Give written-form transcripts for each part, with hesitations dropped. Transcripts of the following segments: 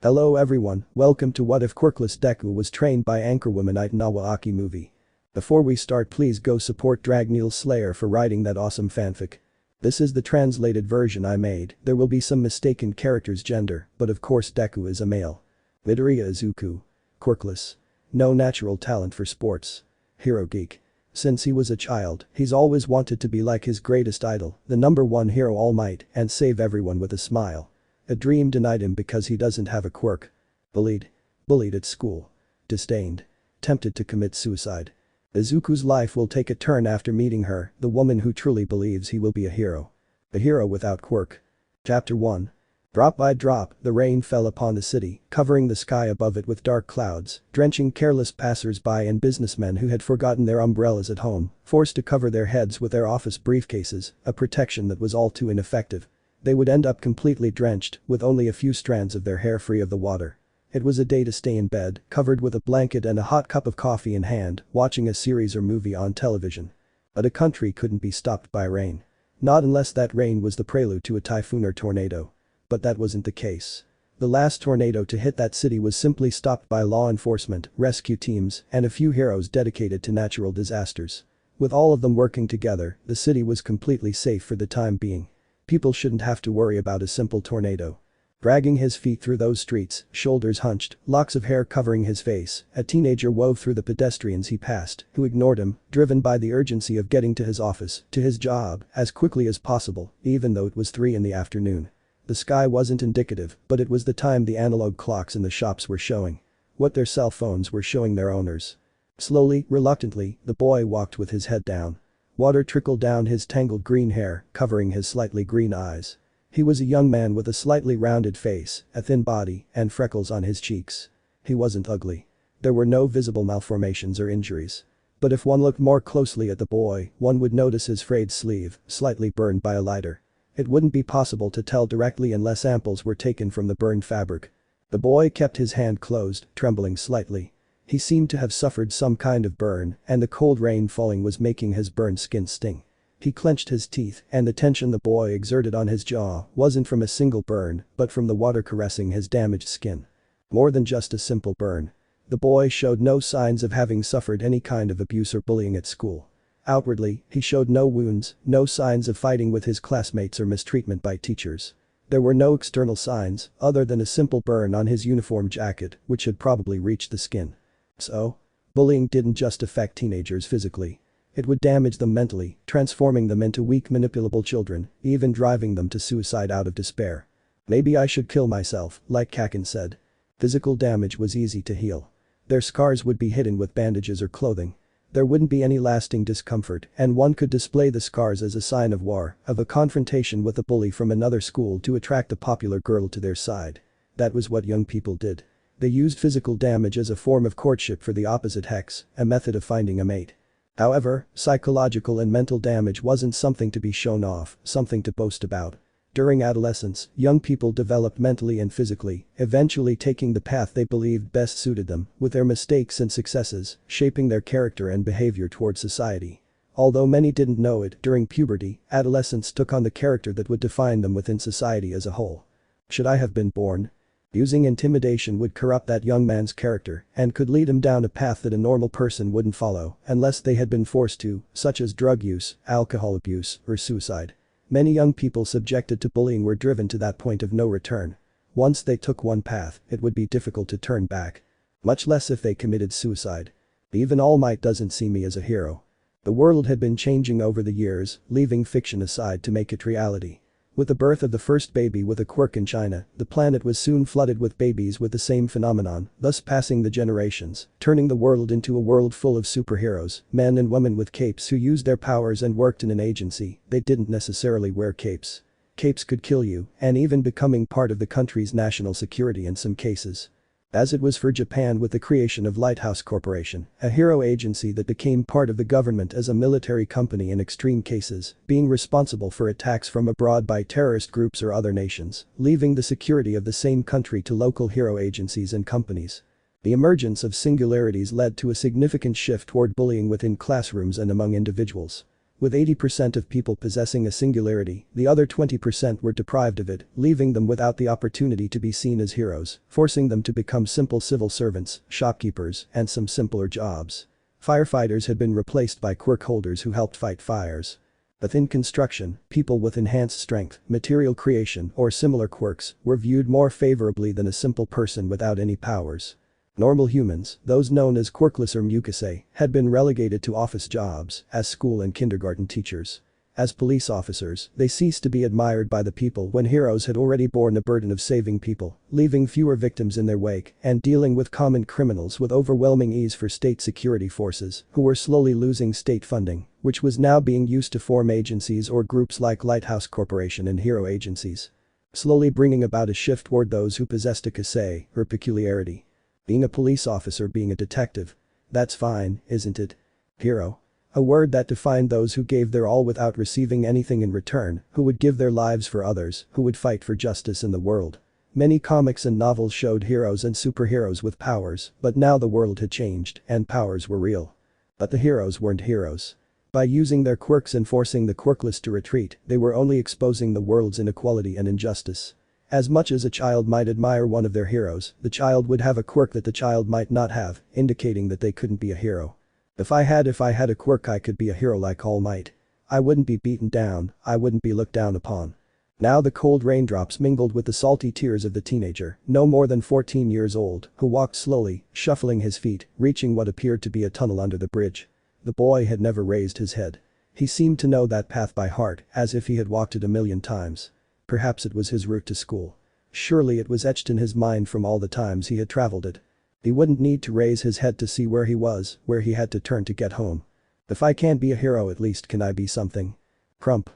Hello everyone, welcome to What If Quirkless Deku Was Trained by Anchorwoman Itanawa Aki movie. Before we start, please go support Dragneel Slayer for writing that awesome fanfic. This is the translated version I made. There will be some mistaken character's gender, but of course Deku is a male. Midoriya Izuku. Quirkless. No natural talent for sports. Hero geek. Since he was a child, he's always wanted to be like his greatest idol, the #1 hero Almight, and save everyone with a smile. A dream denied him because he doesn't have a quirk. Bullied. Bullied at school. Disdained. Tempted to commit suicide. Izuku's life will take a turn after meeting her, the woman who truly believes he will be a hero. A hero without quirk. Chapter 1. Drop by drop, the rain fell upon the city, covering the sky above it with dark clouds, drenching careless passers-by and businessmen who had forgotten their umbrellas at home, forced to cover their heads with their office briefcases, a protection that was all too ineffective. They would end up completely drenched, with only a few strands of their hair free of the water. It was a day to stay in bed, covered with a blanket and a hot cup of coffee in hand, watching a series or movie on television. But a country couldn't be stopped by rain. Not unless that rain was the prelude to a typhoon or tornado. But that wasn't the case. The last tornado to hit that city was simply stopped by law enforcement, rescue teams, and a few heroes dedicated to natural disasters. With all of them working together, the city was completely safe for the time being. People shouldn't have to worry about a simple tornado. Dragging his feet through those streets, shoulders hunched, locks of hair covering his face, a teenager wove through the pedestrians he passed, who ignored him, driven by the urgency of getting to his office, to his job, as quickly as possible, even though it was 3 in the afternoon. The sky wasn't indicative, but it was the time the analog clocks in the shops were showing. What their cell phones were showing their owners. Slowly, reluctantly, the boy walked with his head down. Water trickled down his tangled green hair, covering his slightly green eyes. He was a young man with a slightly rounded face, a thin body, and freckles on his cheeks. He wasn't ugly. There were no visible malformations or injuries. But if one looked more closely at the boy, one would notice his frayed sleeve, slightly burned by a lighter. It wouldn't be possible to tell directly unless samples were taken from the burned fabric. The boy kept his hand closed, trembling slightly. He seemed to have suffered some kind of burn, and the cold rain falling was making his burned skin sting. He clenched his teeth, and the tension the boy exerted on his jaw wasn't from a single burn, but from the water caressing his damaged skin. More than just a simple burn. The boy showed no signs of having suffered any kind of abuse or bullying at school. Outwardly, he showed no wounds, no signs of fighting with his classmates or mistreatment by teachers. There were no external signs, other than a simple burn on his uniform jacket, which had probably reached the skin. So? Bullying didn't just affect teenagers physically. It would damage them mentally, transforming them into weak manipulable children, even driving them to suicide out of despair. Maybe I should kill myself, like Kakin said. Physical damage was easy to heal. Their scars would be hidden with bandages or clothing. There wouldn't be any lasting discomfort, and one could display the scars as a sign of war, of a confrontation with a bully from another school to attract a popular girl to their side. That was what young people did. They used physical damage as a form of courtship for the opposite sex, a method of finding a mate. However, psychological and mental damage wasn't something to be shown off, something to boast about. During adolescence, young people developed mentally and physically, eventually taking the path they believed best suited them, with their mistakes and successes, shaping their character and behavior toward society. Although many didn't know it, during puberty, adolescents took on the character that would define them within society as a whole. Should I have been born? Using intimidation would corrupt that young man's character and could lead him down a path that a normal person wouldn't follow unless they had been forced to, such as drug use, alcohol abuse, or suicide. Many young people subjected to bullying were driven to that point of no return. Once they took one path, it would be difficult to turn back. Much less if they committed suicide. Even Almight doesn't see me as a hero. The world had been changing over the years, leaving fiction aside to make it reality. With the birth of the first baby with a quirk in China, the planet was soon flooded with babies with the same phenomenon, thus passing the generations, turning the world into a world full of superheroes, men and women with capes who used their powers and worked in an agency. They didn't necessarily wear capes. Capes could kill you, and even becoming part of the country's national security in some cases. As it was for Japan with the creation of Lighthouse Corporation, a hero agency that became part of the government as a military company in extreme cases, being responsible for attacks from abroad by terrorist groups or other nations, leaving the security of the same country to local hero agencies and companies. The emergence of singularities led to a significant shift toward bullying within classrooms and among individuals. With 80% of people possessing a singularity, the other 20% were deprived of it, leaving them without the opportunity to be seen as heroes, forcing them to become simple civil servants, shopkeepers, and some simpler jobs. Firefighters had been replaced by quirk holders who helped fight fires. Within construction, people with enhanced strength, material creation, or similar quirks were viewed more favorably than a simple person without any powers. Normal humans, those known as quirkless or mukase, had been relegated to office jobs as school and kindergarten teachers. As police officers, they ceased to be admired by the people when heroes had already borne the burden of saving people, leaving fewer victims in their wake and dealing with common criminals with overwhelming ease for state security forces who were slowly losing state funding, which was now being used to form agencies or groups like Lighthouse Corporation and hero agencies. Slowly bringing about a shift toward those who possessed a kase, or peculiarity. Being a police officer, being a detective. That's fine, isn't it? Hero. A word that defined those who gave their all without receiving anything in return, who would give their lives for others, who would fight for justice in the world. Many comics and novels showed heroes and superheroes with powers, but now the world had changed and powers were real. But the heroes weren't heroes. By using their quirks and forcing the quirkless to retreat, they were only exposing the world's inequality and injustice. As much as a child might admire one of their heroes, the child would have a quirk that the child might not have, indicating that they couldn't be a hero. If I had a quirk, I could be a hero like Almight. I wouldn't be beaten down, I wouldn't be looked down upon. Now the cold raindrops mingled with the salty tears of the teenager, no more than 14 years old, who walked slowly, shuffling his feet, reaching what appeared to be a tunnel under the bridge. The boy had never raised his head. He seemed to know that path by heart, as if he had walked it a million times. Perhaps it was his route to school. Surely it was etched in his mind from all the times he had traveled it. He wouldn't need to raise his head to see where he was, where he had to turn to get home. If I can't be a hero, at least can I be something? Crump.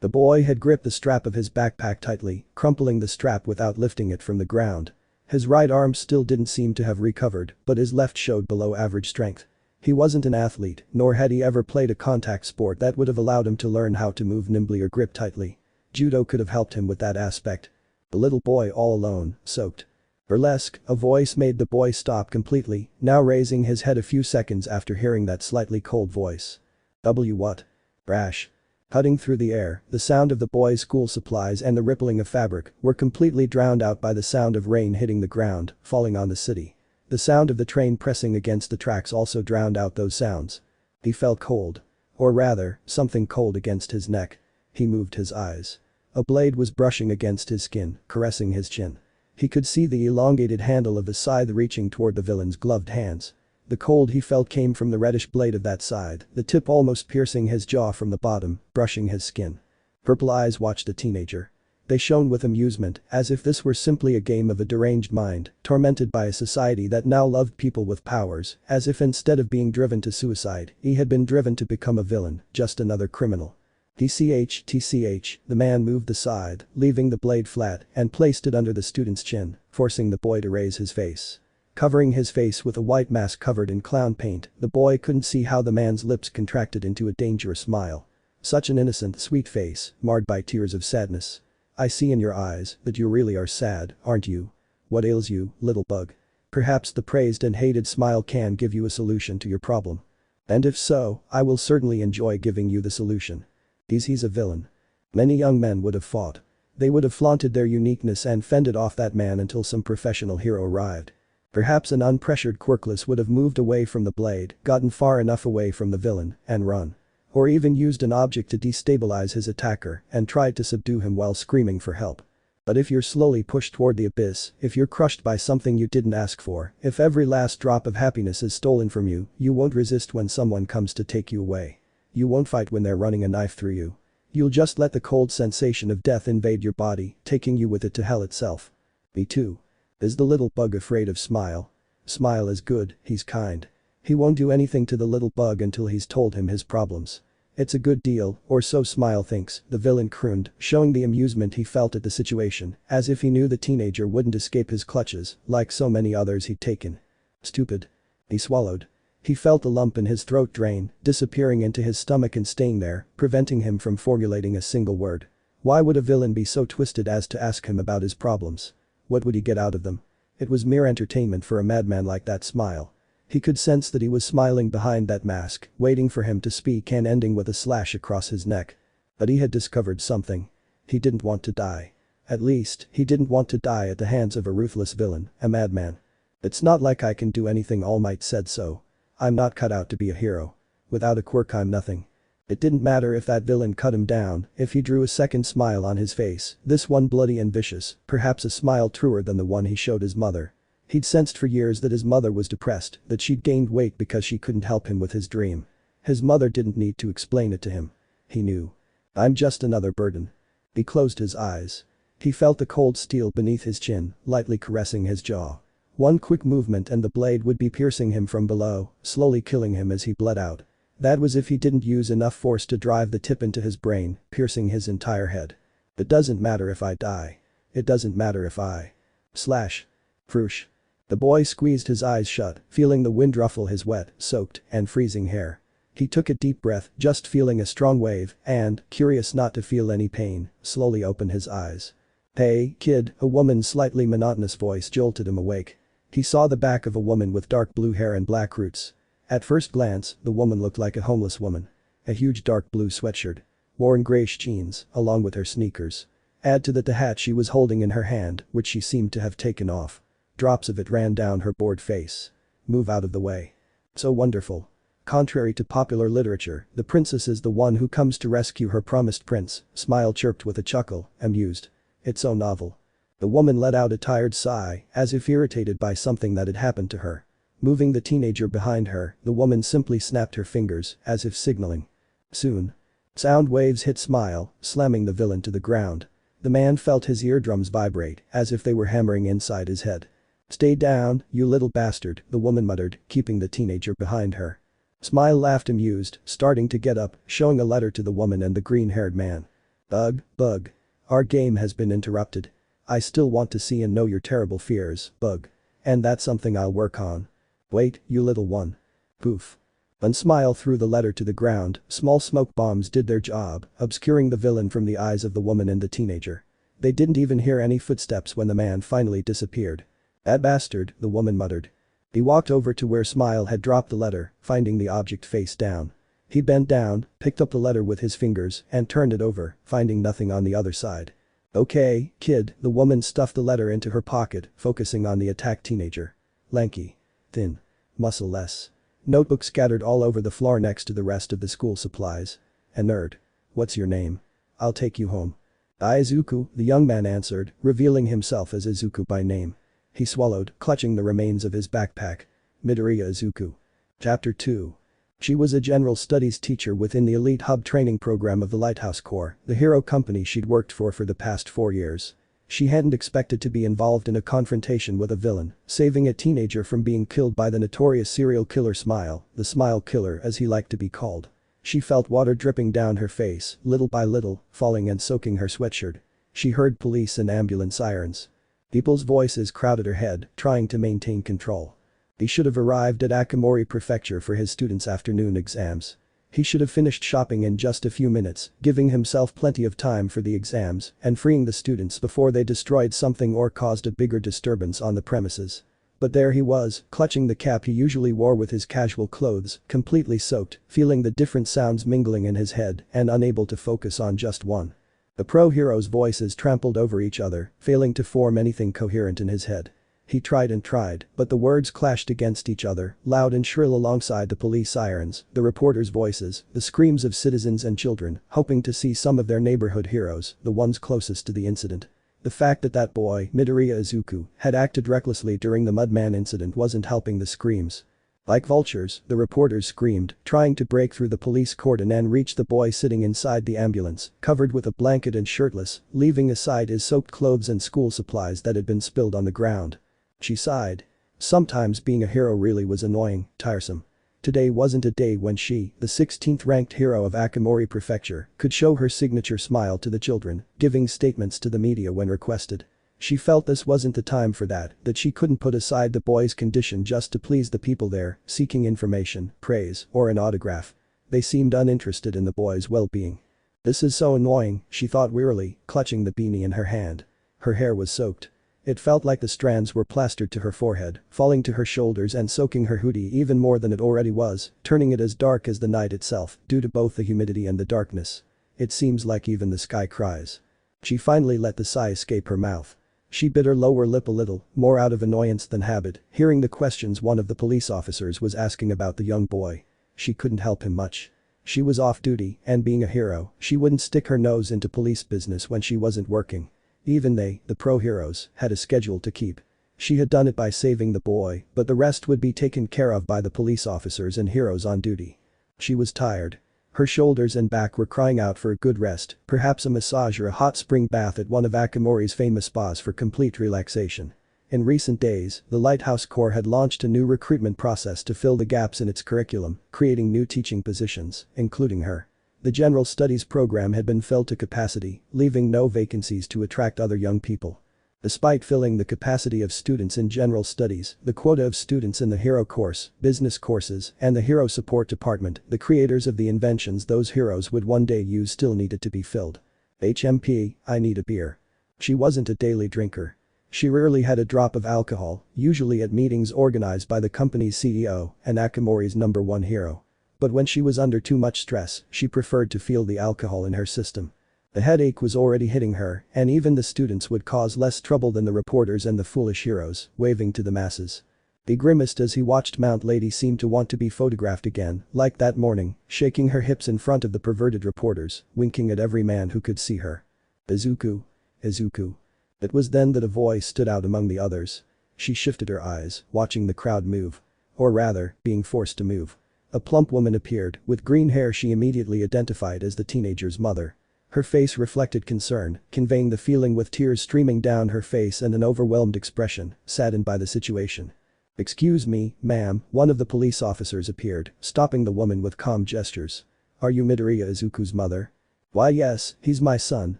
The boy had gripped the strap of his backpack tightly, crumpling the strap without lifting it from the ground. His right arm still didn't seem to have recovered, but his left showed below average strength. He wasn't an athlete, nor had he ever played a contact sport that would have allowed him to learn how to move nimbly or grip tightly. Judo could have helped him with that aspect. The little boy all alone, soaked. Burlesque, a voice made the boy stop completely, now raising his head a few seconds after hearing that slightly cold voice. What? Brash. Cutting through the air, the sound of the boy's school supplies and the rippling of fabric were completely drowned out by the sound of rain hitting the ground, falling on the city. The sound of the train pressing against the tracks also drowned out those sounds. He felt cold. Or rather, something cold against his neck. He moved his eyes. A blade was brushing against his skin, caressing his chin. He could see the elongated handle of a scythe reaching toward the villain's gloved hands. The cold he felt came from the reddish blade of that scythe, the tip almost piercing his jaw from the bottom, brushing his skin. Purple eyes watched the teenager. They shone with amusement, as if this were simply a game of a deranged mind, tormented by a society that now loved people with powers, as if instead of being driven to suicide, he had been driven to become a villain, just another criminal. TCH, the man moved the scythe, leaving the blade flat, and placed it under the student's chin, forcing the boy to raise his face. Covering his face with a white mask covered in clown paint, the boy couldn't see how the man's lips contracted into a dangerous smile. Such an innocent, sweet face, marred by tears of sadness. I see in your eyes that you really are sad, aren't you? What ails you, little bug? Perhaps the praised and hated smile can give you a solution to your problem. And if so, I will certainly enjoy giving you the solution. He's a villain. Many young men would have fought. They would have flaunted their uniqueness and fended off that man until some professional hero arrived. Perhaps an unpressured quirkless would have moved away from the blade, gotten far enough away from the villain, and run. Or even used an object to destabilize his attacker and tried to subdue him while screaming for help. But if you're slowly pushed toward the abyss, if you're crushed by something you didn't ask for, if every last drop of happiness is stolen from you, you won't resist when someone comes to take you away. You won't fight when they're running a knife through you. You'll just let the cold sensation of death invade your body, taking you with it to hell itself. Me too. Is the little bug afraid of Smile? Smile is good, he's kind. He won't do anything to the little bug until he's told him his problems. It's a good deal, or so Smile thinks, the villain crooned, showing the amusement he felt at the situation, as if he knew the teenager wouldn't escape his clutches, like so many others he'd taken. Stupid. He swallowed. He felt the lump in his throat drain, disappearing into his stomach and staying there, preventing him from formulating a single word. Why would a villain be so twisted as to ask him about his problems? What would he get out of them? It was mere entertainment for a madman like that Smile. He could sense that he was smiling behind that mask, waiting for him to speak and ending with a slash across his neck. But he had discovered something. He didn't want to die. At least, he didn't want to die at the hands of a ruthless villain, a madman. It's not like I can do anything, Almight said so. I'm not cut out to be a hero. Without a quirk I'm nothing. It didn't matter if that villain cut him down, if he drew a second smile on his face, this one bloody and vicious, perhaps a smile truer than the one he showed his mother. He'd sensed for years that his mother was depressed, that she'd gained weight because she couldn't help him with his dream. His mother didn't need to explain it to him. He knew. I'm just another burden. He closed his eyes. He felt the cold steel beneath his chin, lightly caressing his jaw. One quick movement and the blade would be piercing him from below, slowly killing him as he bled out. That was if he didn't use enough force to drive the tip into his brain, piercing his entire head. It doesn't matter if I die. It doesn't matter if I. Slash. Froosh. The boy squeezed his eyes shut, feeling the wind ruffle his wet, soaked, and freezing hair. He took a deep breath, just feeling a strong wave, and, curious not to feel any pain, slowly opened his eyes. Hey, kid, a woman's slightly monotonous voice jolted him awake. He saw the back of a woman with dark blue hair and black roots. At first glance, the woman looked like a homeless woman. A huge dark blue sweatshirt. Worn grayish jeans, along with her sneakers. Add to that the hat she was holding in her hand, which she seemed to have taken off. Drops of it ran down her bored face. Move out of the way. So wonderful. Contrary to popular literature, the princess is the one who comes to rescue her promised prince, Smile chirped with a chuckle, amused. It's so novel. The woman let out a tired sigh, as if irritated by something that had happened to her. Moving the teenager behind her, the woman simply snapped her fingers, as if signaling. Soon. Sound waves hit Smile, slamming the villain to the ground. The man felt his eardrums vibrate, as if they were hammering inside his head. Stay down, you little bastard, the woman muttered, keeping the teenager behind her. Smile laughed amused, starting to get up, showing a letter to the woman and the green-haired man. Bug. Our game has been interrupted. I still want to see and know your terrible fears, Bug. And that's something I'll work on. Wait, you little one. Poof. When Smile threw the letter to the ground, small smoke bombs did their job, obscuring the villain from the eyes of the woman and the teenager. They didn't even hear any footsteps when the man finally disappeared. That bastard, the woman muttered. He walked over to where Smile had dropped the letter, finding the object face down. He bent down, picked up the letter with his fingers, and turned it over, finding nothing on the other side. Okay, kid, the woman stuffed the letter into her pocket, focusing on the attacked teenager. Lanky. Thin. Muscle-less. Notebook scattered all over the floor next to the rest of the school supplies. A nerd. What's your name? I'll take you home. Izuku, the young man answered, revealing himself as Izuku by name. He swallowed, clutching the remains of his backpack. Midoriya Izuku. Chapter 2. She was a general studies teacher within the elite hub training program of the Lighthouse Corps, the hero company she'd worked for the past 4 years. She hadn't expected to be involved in a confrontation with a villain, saving a teenager from being killed by the notorious serial killer Smile, the Smile Killer as he liked to be called. She felt water dripping down her face, little by little, falling and soaking her sweatshirt. She heard police and ambulance sirens. People's voices crowded her head, trying to maintain control. He should have arrived at Akamori Prefecture for his students' afternoon exams. He should have finished shopping in just a few minutes, giving himself plenty of time for the exams and freeing the students before they destroyed something or caused a bigger disturbance on the premises. But there he was, clutching the cap he usually wore with his casual clothes, completely soaked, feeling the different sounds mingling in his head and unable to focus on just one. The pro-heroes' voices trampled over each other, failing to form anything coherent in his head. He tried and tried, but the words clashed against each other, loud and shrill alongside the police sirens, the reporters' voices, the screams of citizens and children, hoping to see some of their neighborhood heroes, the ones closest to the incident. The fact that that boy, Midoriya Izuku, had acted recklessly during the Mudman incident wasn't helping the screams. Like vultures, the reporters screamed, trying to break through the police cordon and reach the boy sitting inside the ambulance, covered with a blanket and shirtless, leaving aside his soaked clothes and school supplies that had been spilled on the ground. She sighed. Sometimes being a hero really was annoying, tiresome. Today wasn't a day when she, the 16th ranked hero of Akamori Prefecture, could show her signature smile to the children, giving statements to the media when requested. She felt this wasn't the time for that she couldn't put aside the boy's condition just to please the people there, seeking information, praise, or an autograph. They seemed uninterested in the boy's well-being. This is so annoying, she thought wearily, clutching the beanie in her hand. Her hair was soaked. It felt like the strands were plastered to her forehead, falling to her shoulders and soaking her hoodie even more than it already was, turning it as dark as the night itself due to both the humidity and the darkness. It seems like even the sky cries. She finally let the sigh escape her mouth. She bit her lower lip a little, more out of annoyance than habit, hearing the questions one of the police officers was asking about the young boy. She couldn't help him much. She was off duty, and being a hero, she wouldn't stick her nose into police business when she wasn't working. Even they, the pro heroes, had a schedule to keep. She had done it by saving the boy, but the rest would be taken care of by the police officers and heroes on duty. She was tired. Her shoulders and back were crying out for a good rest, perhaps a massage or a hot spring bath at one of Akamori's famous spas for complete relaxation. In recent days, the Lighthouse Corps had launched a new recruitment process to fill the gaps in its curriculum, creating new teaching positions, including her. The General Studies program had been filled to capacity, leaving no vacancies to attract other young people. Despite filling the capacity of students in General Studies, the quota of students in the Hero course, business courses, and the Hero Support Department, the creators of the inventions those heroes would one day use, still needed to be filled. HMP, I need a beer. She wasn't a daily drinker. She rarely had a drop of alcohol, usually at meetings organized by the company's CEO and Akamori's #1 hero. But when she was under too much stress, she preferred to feel the alcohol in her system. The headache was already hitting her, and even the students would cause less trouble than the reporters and the foolish heroes, waving to the masses. He grimaced as he watched Mount Lady seem to want to be photographed again, like that morning, shaking her hips in front of the perverted reporters, winking at every man who could see her. Izuku. Izuku. It was then that a voice stood out among the others. She shifted her eyes, watching the crowd move. Or rather, being forced to move. A plump woman appeared, with green hair she immediately identified as the teenager's mother. Her face reflected concern, conveying the feeling with tears streaming down her face and an overwhelmed expression, saddened by the situation. "Excuse me, ma'am," one of the police officers appeared, stopping the woman with calm gestures. "Are you Midoriya Izuku's mother?" "Why yes, he's my son,"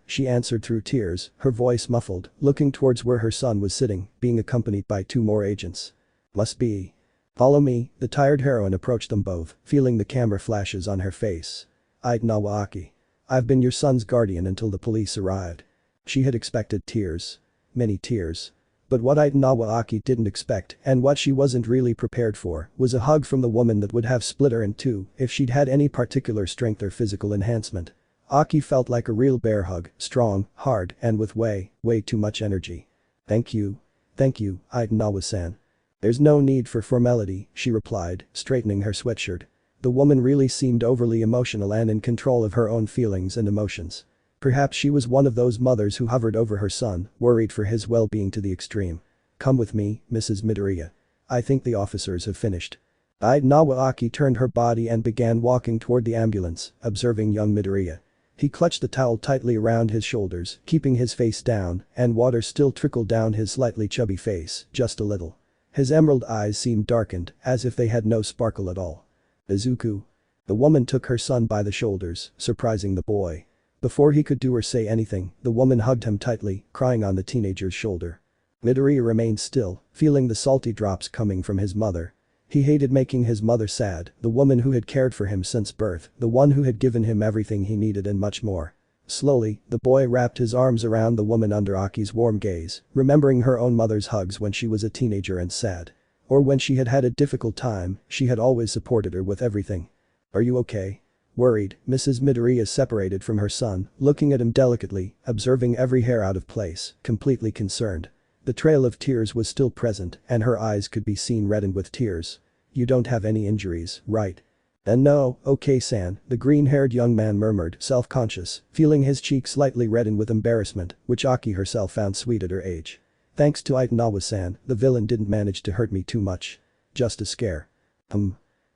she answered through tears, her voice muffled, looking towards where her son was sitting, being accompanied by 2 more agents. "Must be. Follow me," the tired heroine approached them both, feeling the camera flashes on her face. "Itanawa Aki. I've been your son's guardian until the police arrived." She had expected tears. Many tears. But what Itanawa Aki didn't expect, and what she wasn't really prepared for, was a hug from the woman that would have split her in two if she'd had any particular strength or physical enhancement. Aki felt like a real bear hug, strong, hard, and with way too much energy. Thank you, Itanawa-san." "There's no need for formality," she replied, straightening her sweatshirt. The woman really seemed overly emotional and in control of her own feelings and emotions. Perhaps she was one of those mothers who hovered over her son, worried for his well-being to the extreme. "Come with me, Mrs. Midoriya. I think the officers have finished." Itanawa Aki turned her body and began walking toward the ambulance, observing young Midoriya. He clutched the towel tightly around his shoulders, keeping his face down, and water still trickled down his slightly chubby face, just a little. His emerald eyes seemed darkened, as if they had no sparkle at all. "Izuku." The woman took her son by the shoulders, surprising the boy. Before he could do or say anything, the woman hugged him tightly, crying on the teenager's shoulder. Midoriya remained still, feeling the salty drops coming from his mother. He hated making his mother sad, the woman who had cared for him since birth, the one who had given him everything he needed and much more. Slowly, the boy wrapped his arms around the woman under Aki's warm gaze, remembering her own mother's hugs when she was a teenager and sad. Or when she had had a difficult time, she had always supported her with everything. "Are you okay?" Worried, Mrs. Midoriya separated from her son, looking at him delicately, observing every hair out of place, completely concerned. The trail of tears was still present, and her eyes could be seen reddened with tears. "You don't have any injuries, right?" No, okay-san," the green-haired young man murmured, self-conscious, feeling his cheeks slightly redden with embarrassment, which Aki herself found sweet at her age. "Thanks to Itanawa-san, the villain didn't manage to hurt me too much. Just a scare."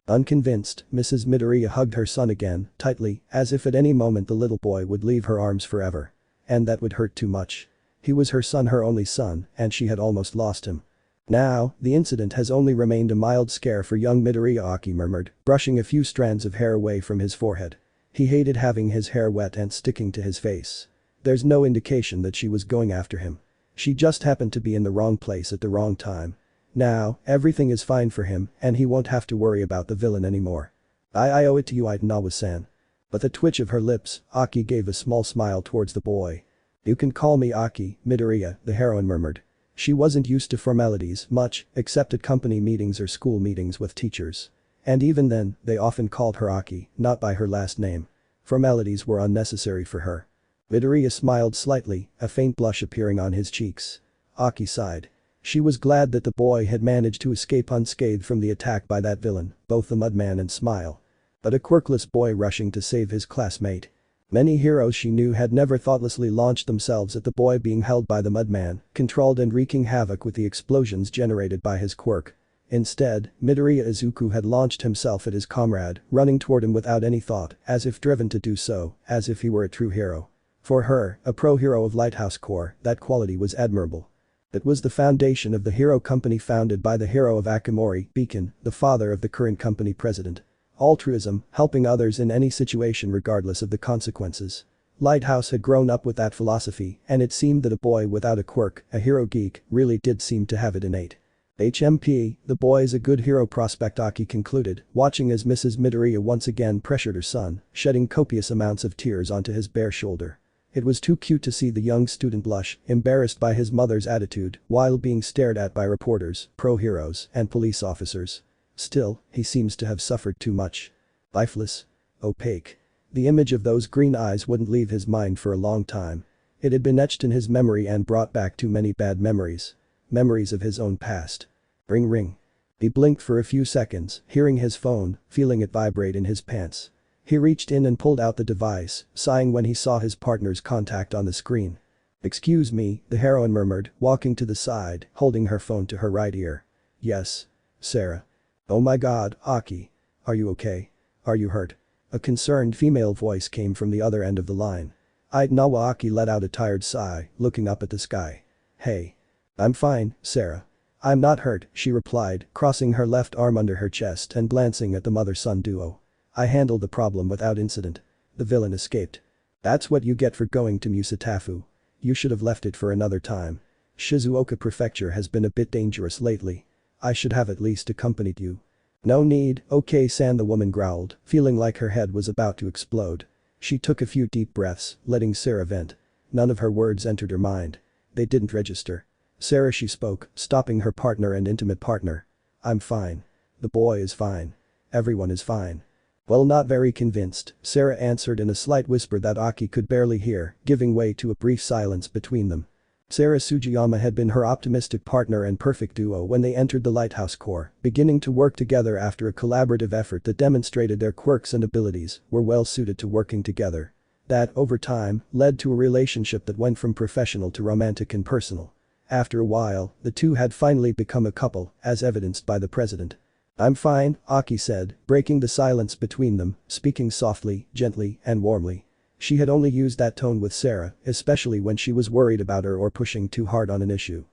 Unconvinced, Mrs. Midoriya hugged her son again, tightly, as if at any moment the little boy would leave her arms forever. And that would hurt too much. He was her son, her only son, and she had almost lost him. "Now, the incident has only remained a mild scare for young Midoriya," Aki murmured, brushing a few strands of hair away from his forehead. He hated having his hair wet and sticking to his face. There's no indication that she was going after him. She just happened to be in the wrong place at the wrong time. Now, everything is fine for him, and he won't have to worry about the villain anymore. I owe it to you, Itanawa-san." With a twitch of her lips, Aki gave a small smile towards the boy. "You can call me Aki, Midoriya," the heroine murmured. She wasn't used to formalities much, except at company meetings or school meetings with teachers. And even then, they often called her Aki, not by her last name. Formalities were unnecessary for her. Midoriya smiled slightly, a faint blush appearing on his cheeks. Aki sighed. She was glad that the boy had managed to escape unscathed from the attack by that villain, both the Mudman and Smile. But a quirkless boy rushing to save his classmate. Many heroes she knew had never thoughtlessly launched themselves at the boy being held by the Mudman, controlled and wreaking havoc with the explosions generated by his quirk. Instead, Midoriya Izuku had launched himself at his comrade, running toward him without any thought, as if driven to do so, as if he were a true hero. For her, a pro-hero of Lighthouse Corps, that quality was admirable. It was the foundation of the hero company founded by the hero of Akamori, Beacon, the father of the current company president. Altruism, helping others in any situation regardless of the consequences. Lighthouse had grown up with that philosophy, and it seemed that a boy without a quirk, a hero geek, really did seem to have it innate. HMP, the boy is a good hero prospect, Aki concluded, watching as Mrs. Midoriya once again pressured her son, shedding copious amounts of tears onto his bare shoulder. It was too cute to see the young student blush, embarrassed by his mother's attitude, while being stared at by reporters, pro-heroes, and police officers. Still, he seems to have suffered too much. Lifeless. Opaque. The image of those green eyes wouldn't leave his mind for a long time. It had been etched in his memory and brought back too many bad memories. Memories of his own past. Ring ring. He blinked for a few seconds, hearing his phone, feeling it vibrate in his pants. He reached in and pulled out the device, sighing when he saw his partner's contact on the screen. "Excuse me," the heroine murmured, walking to the side, holding her phone to her right ear. "Yes. Sarah." "Oh my god, Aki. Are you okay? Are you hurt?" A concerned female voice came from the other end of the line. Itanawa Aki let out a tired sigh, looking up at the sky. "Hey. I'm fine, Sarah. I'm not hurt," she replied, crossing her left arm under her chest and glancing at the mother-son duo. "I handled the problem without incident. The villain escaped." "That's what you get for going to Musatafu. You should have left it for another time. Shizuoka Prefecture has been a bit dangerous lately. I should have at least accompanied you." "No need, okay-san," the woman growled, feeling like her head was about to explode. She took a few deep breaths, letting Sarah vent. None of her words entered her mind. They didn't register. "Sarah," she spoke, stopping her partner and intimate partner. "I'm fine. The boy is fine. Everyone is fine." "Well, not very convinced," Sarah answered in a slight whisper that Aki could barely hear, giving way to a brief silence between them. Sarah Sugiyama had been her optimistic partner and perfect duo when they entered the Lighthouse Corps, beginning to work together after a collaborative effort that demonstrated their quirks and abilities were well suited to working together. That, over time, led to a relationship that went from professional to romantic and personal. After a while, the two had finally become a couple, as evidenced by the president. "I'm fine," Aki said, breaking the silence between them, speaking softly, gently, and warmly. She had only used that tone with Sarah, especially when she was worried about her or pushing too hard on an issue.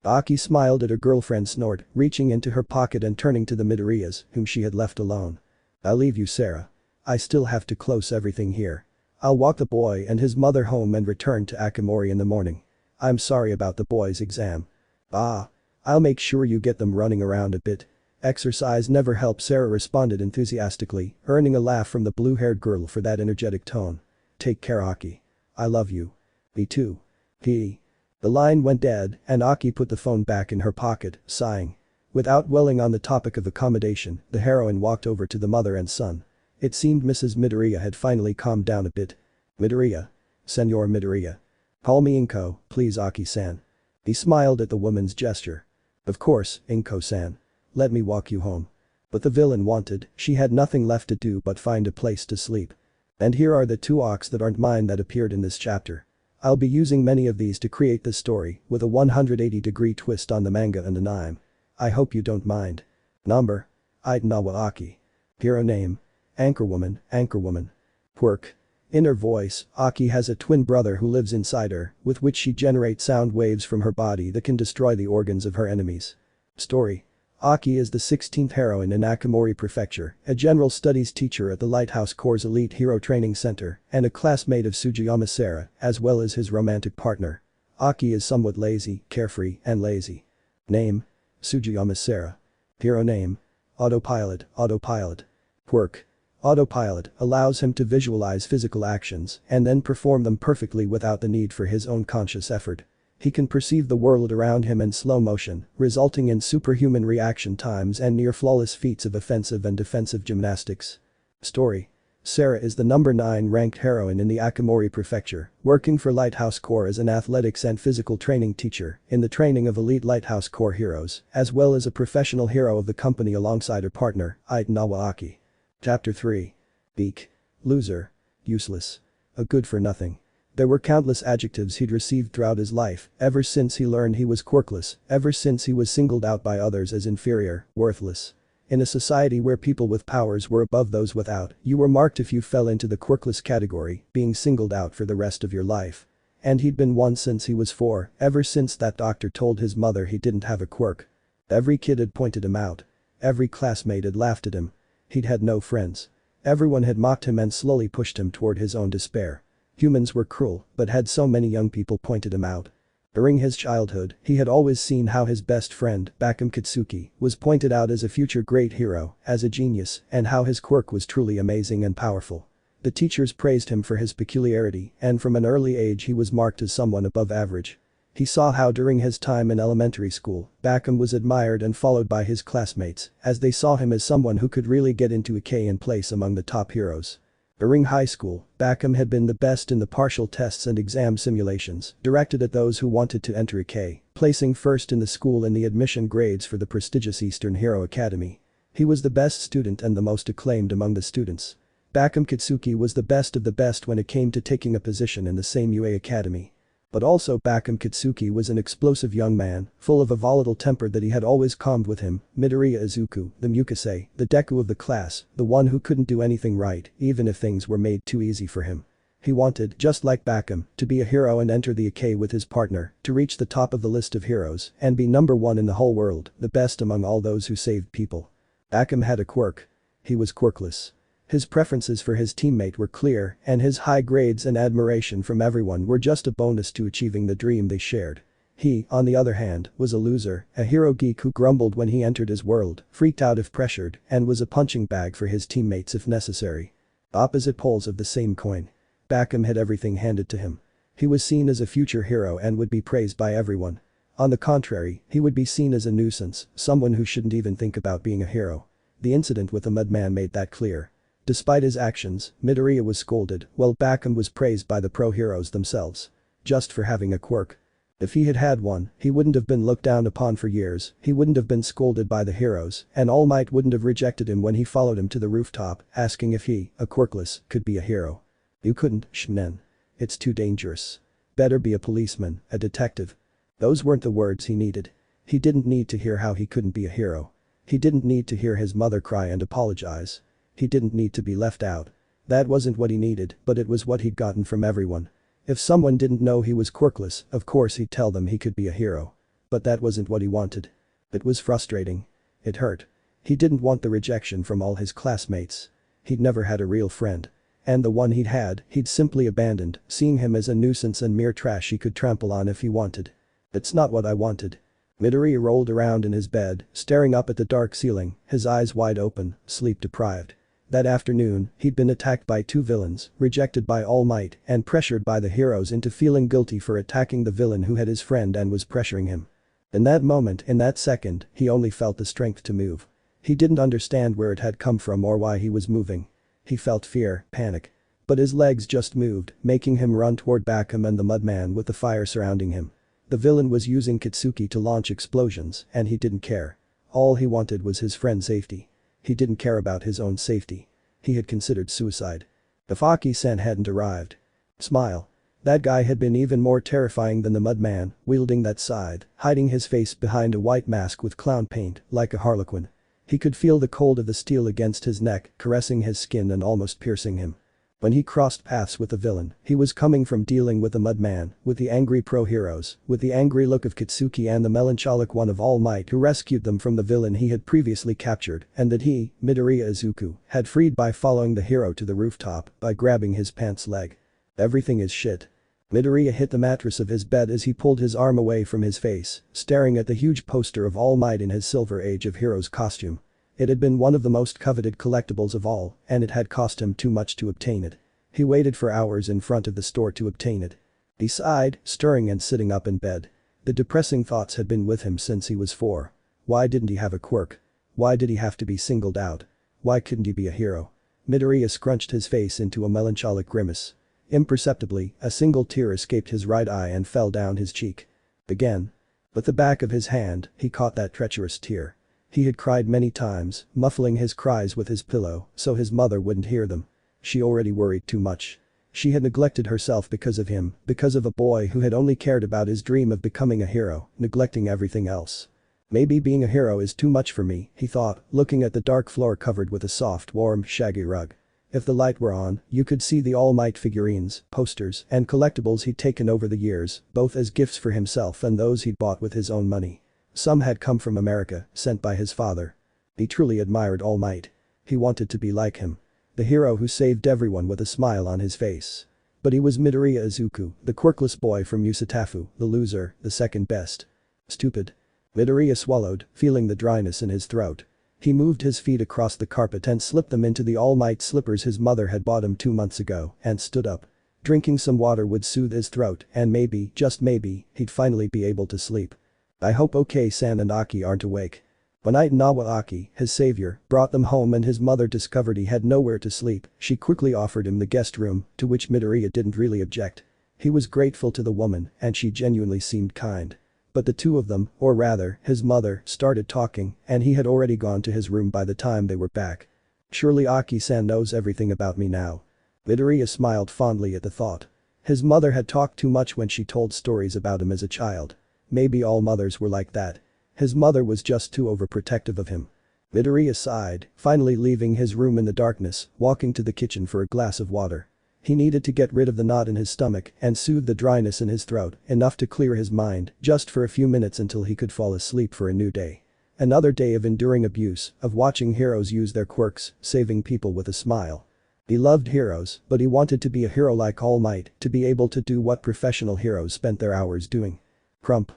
Aki smiled at her girlfriend's snort, reaching into her pocket and turning to the Midoriyas, whom she had left alone. "I'll leave you, Sarah. I still have to close everything here. I'll walk the boy and his mother home and return to Akamori in the morning. I'm sorry about the boy's exam." "I'll make sure you get them running around a bit. Exercise never helps," Sarah responded enthusiastically, earning a laugh from the blue-haired girl for that energetic tone. "Take care, Aki. I love you." "Me too." The line went dead, and Aki put the phone back in her pocket, sighing. Without dwelling on the topic of accommodation, the heroine walked over to the mother and son. It seemed Mrs. Midoriya had finally calmed down a bit. "Midoriya. Senor Midoriya. Call me Inko, please, Aki-san." He smiled at the woman's gesture. "Of course, Inko-san. Let me walk you home." But the villain wanted, she had nothing left to do but find a place to sleep. And here are the two arcs that aren't mine that appeared in this chapter. I'll be using many of these to create this story, with a 180-degree twist on the manga and anime. I hope you don't mind. Number: Itanawa Aki. Hero name: Anchorwoman, Anchorwoman. Quirk: inner voice, Aki has a twin brother who lives inside her, with which she generates sound waves from her body that can destroy the organs of her enemies. Story: Aki is the 16th heroine in Akamori Prefecture, a general studies teacher at the Lighthouse Corps' Elite Hero Training Center, and a classmate of Sugiyama Sarah, as well as his romantic partner. Aki is somewhat lazy, carefree, and lazy. Name: Sugiyama Sarah. Hero name: Autopilot, Autopilot. Quirk: Autopilot allows him to visualize physical actions and then perform them perfectly without the need for his own conscious effort. He can perceive the world around him in slow motion, resulting in superhuman reaction times and near-flawless feats of offensive and defensive gymnastics. Story. Sarah is the number 9 ranked heroine in the Akamori Prefecture, working for Lighthouse Corps as an athletics and physical training teacher in the training of elite Lighthouse Corps heroes, as well as a professional hero of the company alongside her partner, Itanawa Aki. Chapter 3. Geek. Loser. Useless. A good-for-nothing. There were countless adjectives he'd received throughout his life, ever since he learned he was quirkless, ever since he was singled out by others as inferior, worthless. In a society where people with powers were above those without, you were marked if you fell into the quirkless category, being singled out for the rest of your life. And he'd been one since he was 4, ever since that doctor told his mother he didn't have a quirk. Every kid had pointed him out. Every classmate had laughed at him. He'd had no friends. Everyone had mocked him and slowly pushed him toward his own despair. Humans were cruel, but had so many young people pointed him out. During his childhood, he had always seen how his best friend, Katsuki, was pointed out as a future great hero, as a genius, and how his quirk was truly amazing and powerful. The teachers praised him for his peculiarity, and from an early age he was marked as someone above average. He saw how during his time in elementary school, Bakum was admired and followed by his classmates, as they saw him as someone who could really get into a K and place among the top heroes. During high school, Bakum had been the best in the partial tests and exam simulations, directed at those who wanted to enter a K, placing first in the school in the admission grades for the prestigious Eastern Hero Academy. He was the best student and the most acclaimed among the students. Katsuki was the best of the best when it came to taking a position in the same UA Academy. But also Katsuki was an explosive young man, full of a volatile temper that he had always calmed with him. Midoriya Izuku, the Mukase, the Deku of the class, the one who couldn't do anything right, even if things were made too easy for him. He wanted, just like Bakum, to be a hero and enter the AK with his partner, to reach the top of the list of heroes, and be number 1 in the whole world, the best among all those who saved people. Bakum had a quirk. He was quirkless. His preferences for his teammate were clear, and his high grades and admiration from everyone were just a bonus to achieving the dream they shared. He, on the other hand, was a loser, a hero geek who grumbled when he entered his world, freaked out if pressured, and was a punching bag for his teammates if necessary. Opposite poles of the same coin. Bakum had everything handed to him. He was seen as a future hero and would be praised by everyone. On the contrary, he would be seen as a nuisance, someone who shouldn't even think about being a hero. The incident with the Mudman made that clear. Despite his actions, Midoriya was scolded, while Bakum was praised by the pro heroes themselves. Just for having a quirk. If he had had one, he wouldn't have been looked down upon for years, he wouldn't have been scolded by the heroes, and Almight wouldn't have rejected him when he followed him to the rooftop, asking if he, a quirkless, could be a hero. You couldn't, Shnen. It's too dangerous. Better be a policeman, a detective. Those weren't the words he needed. He didn't need to hear how he couldn't be a hero. He didn't need to hear his mother cry and apologize. He didn't need to be left out. That wasn't what he needed, but it was what he'd gotten from everyone. If someone didn't know he was quirkless, of course he'd tell them he could be a hero. But that wasn't what he wanted. It was frustrating. It hurt. He didn't want the rejection from all his classmates. He'd never had a real friend. And the one he'd had, he'd simply abandoned, seeing him as a nuisance and mere trash he could trample on if he wanted. It's not what I wanted. Midoriya rolled around in his bed, staring up at the dark ceiling, his eyes wide open, sleep deprived. That afternoon, he'd been attacked by 2 villains, rejected by All Might, and pressured by the heroes into feeling guilty for attacking the villain who had his friend and was pressuring him. In that moment, in that second, he only felt the strength to move. He didn't understand where it had come from or why he was moving. He felt fear, panic. But his legs just moved, making him run toward Bakum and the Mudman with the fire surrounding him. The villain was using Katsuki to launch explosions, and he didn't care. All he wanted was his friend's safety. He didn't care about his own safety. He had considered suicide. If Aki-san hadn't arrived. Smile. That guy had been even more terrifying than the Mudman, wielding that scythe, hiding his face behind a white mask with clown paint, like a harlequin. He could feel the cold of the steel against his neck, caressing his skin and almost piercing him. When he crossed paths with the villain, he was coming from dealing with the Mudman, with the angry pro-heroes, with the angry look of Katsuki and the melancholic one of All Might who rescued them from the villain he had previously captured and that he, Midoriya Izuku, had freed by following the hero to the rooftop by grabbing his pants leg. Everything is shit. Midoriya hit the mattress of his bed as he pulled his arm away from his face, staring at the huge poster of All Might in his Silver Age of Heroes costume. It had been one of the most coveted collectibles of all, and it had cost him too much to obtain it. He waited for hours in front of the store to obtain it. He sighed, stirring and sitting up in bed. The depressing thoughts had been with him since he was 4. Why didn't he have a quirk? Why did he have to be singled out? Why couldn't he be a hero? Midoriya scrunched his face into a melancholic grimace. Imperceptibly, a single tear escaped his right eye and fell down his cheek. Again. With the back of his hand, he caught that treacherous tear. He had cried many times, muffling his cries with his pillow so his mother wouldn't hear them. She already worried too much. She had neglected herself because of him, because of a boy who had only cared about his dream of becoming a hero, neglecting everything else. Maybe being a hero is too much for me, he thought, looking at the dark floor covered with a soft, warm, shaggy rug. If the light were on, you could see the Almight figurines, posters, and collectibles he'd taken over the years, both as gifts for himself and those he'd bought with his own money. Some had come from America, sent by his father. He truly admired Almight. He wanted to be like him. The hero who saved everyone with a smile on his face. But he was Midoriya Izuku, the quirkless boy from Yusutafu, the loser, the second best. Stupid. Midoriya swallowed, feeling the dryness in his throat. He moved his feet across the carpet and slipped them into the Almight slippers his mother had bought him 2 months ago, and stood up. Drinking some water would soothe his throat, and maybe, just maybe, he'd finally be able to sleep. I hope OK-san and Aki aren't awake. When Itanawa Aki, his savior, brought them home and his mother discovered he had nowhere to sleep, she quickly offered him the guest room, to which Midoriya didn't really object. He was grateful to the woman, and she genuinely seemed kind. But the two of them, or rather, his mother, started talking, and he had already gone to his room by the time they were back. Surely Aki-san knows everything about me now. Midoriya smiled fondly at the thought. His mother had talked too much when she told stories about him as a child. Maybe all mothers were like that. His mother was just too overprotective of him. Midoriya sighed, finally leaving his room in the darkness, walking to the kitchen for a glass of water. He needed to get rid of the knot in his stomach and soothe the dryness in his throat, enough to clear his mind, just for a few minutes until he could fall asleep for a new day. Another day of enduring abuse, of watching heroes use their quirks, saving people with a smile. He loved heroes, but he wanted to be a hero like Almight, to be able to do what professional heroes spent their hours doing. Crump.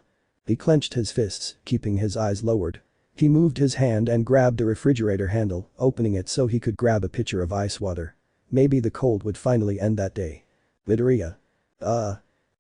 He clenched his fists, keeping his eyes lowered. He moved his hand and grabbed a refrigerator handle, opening it so he could grab a pitcher of ice water. Maybe the cold would finally end that day. Midoriya.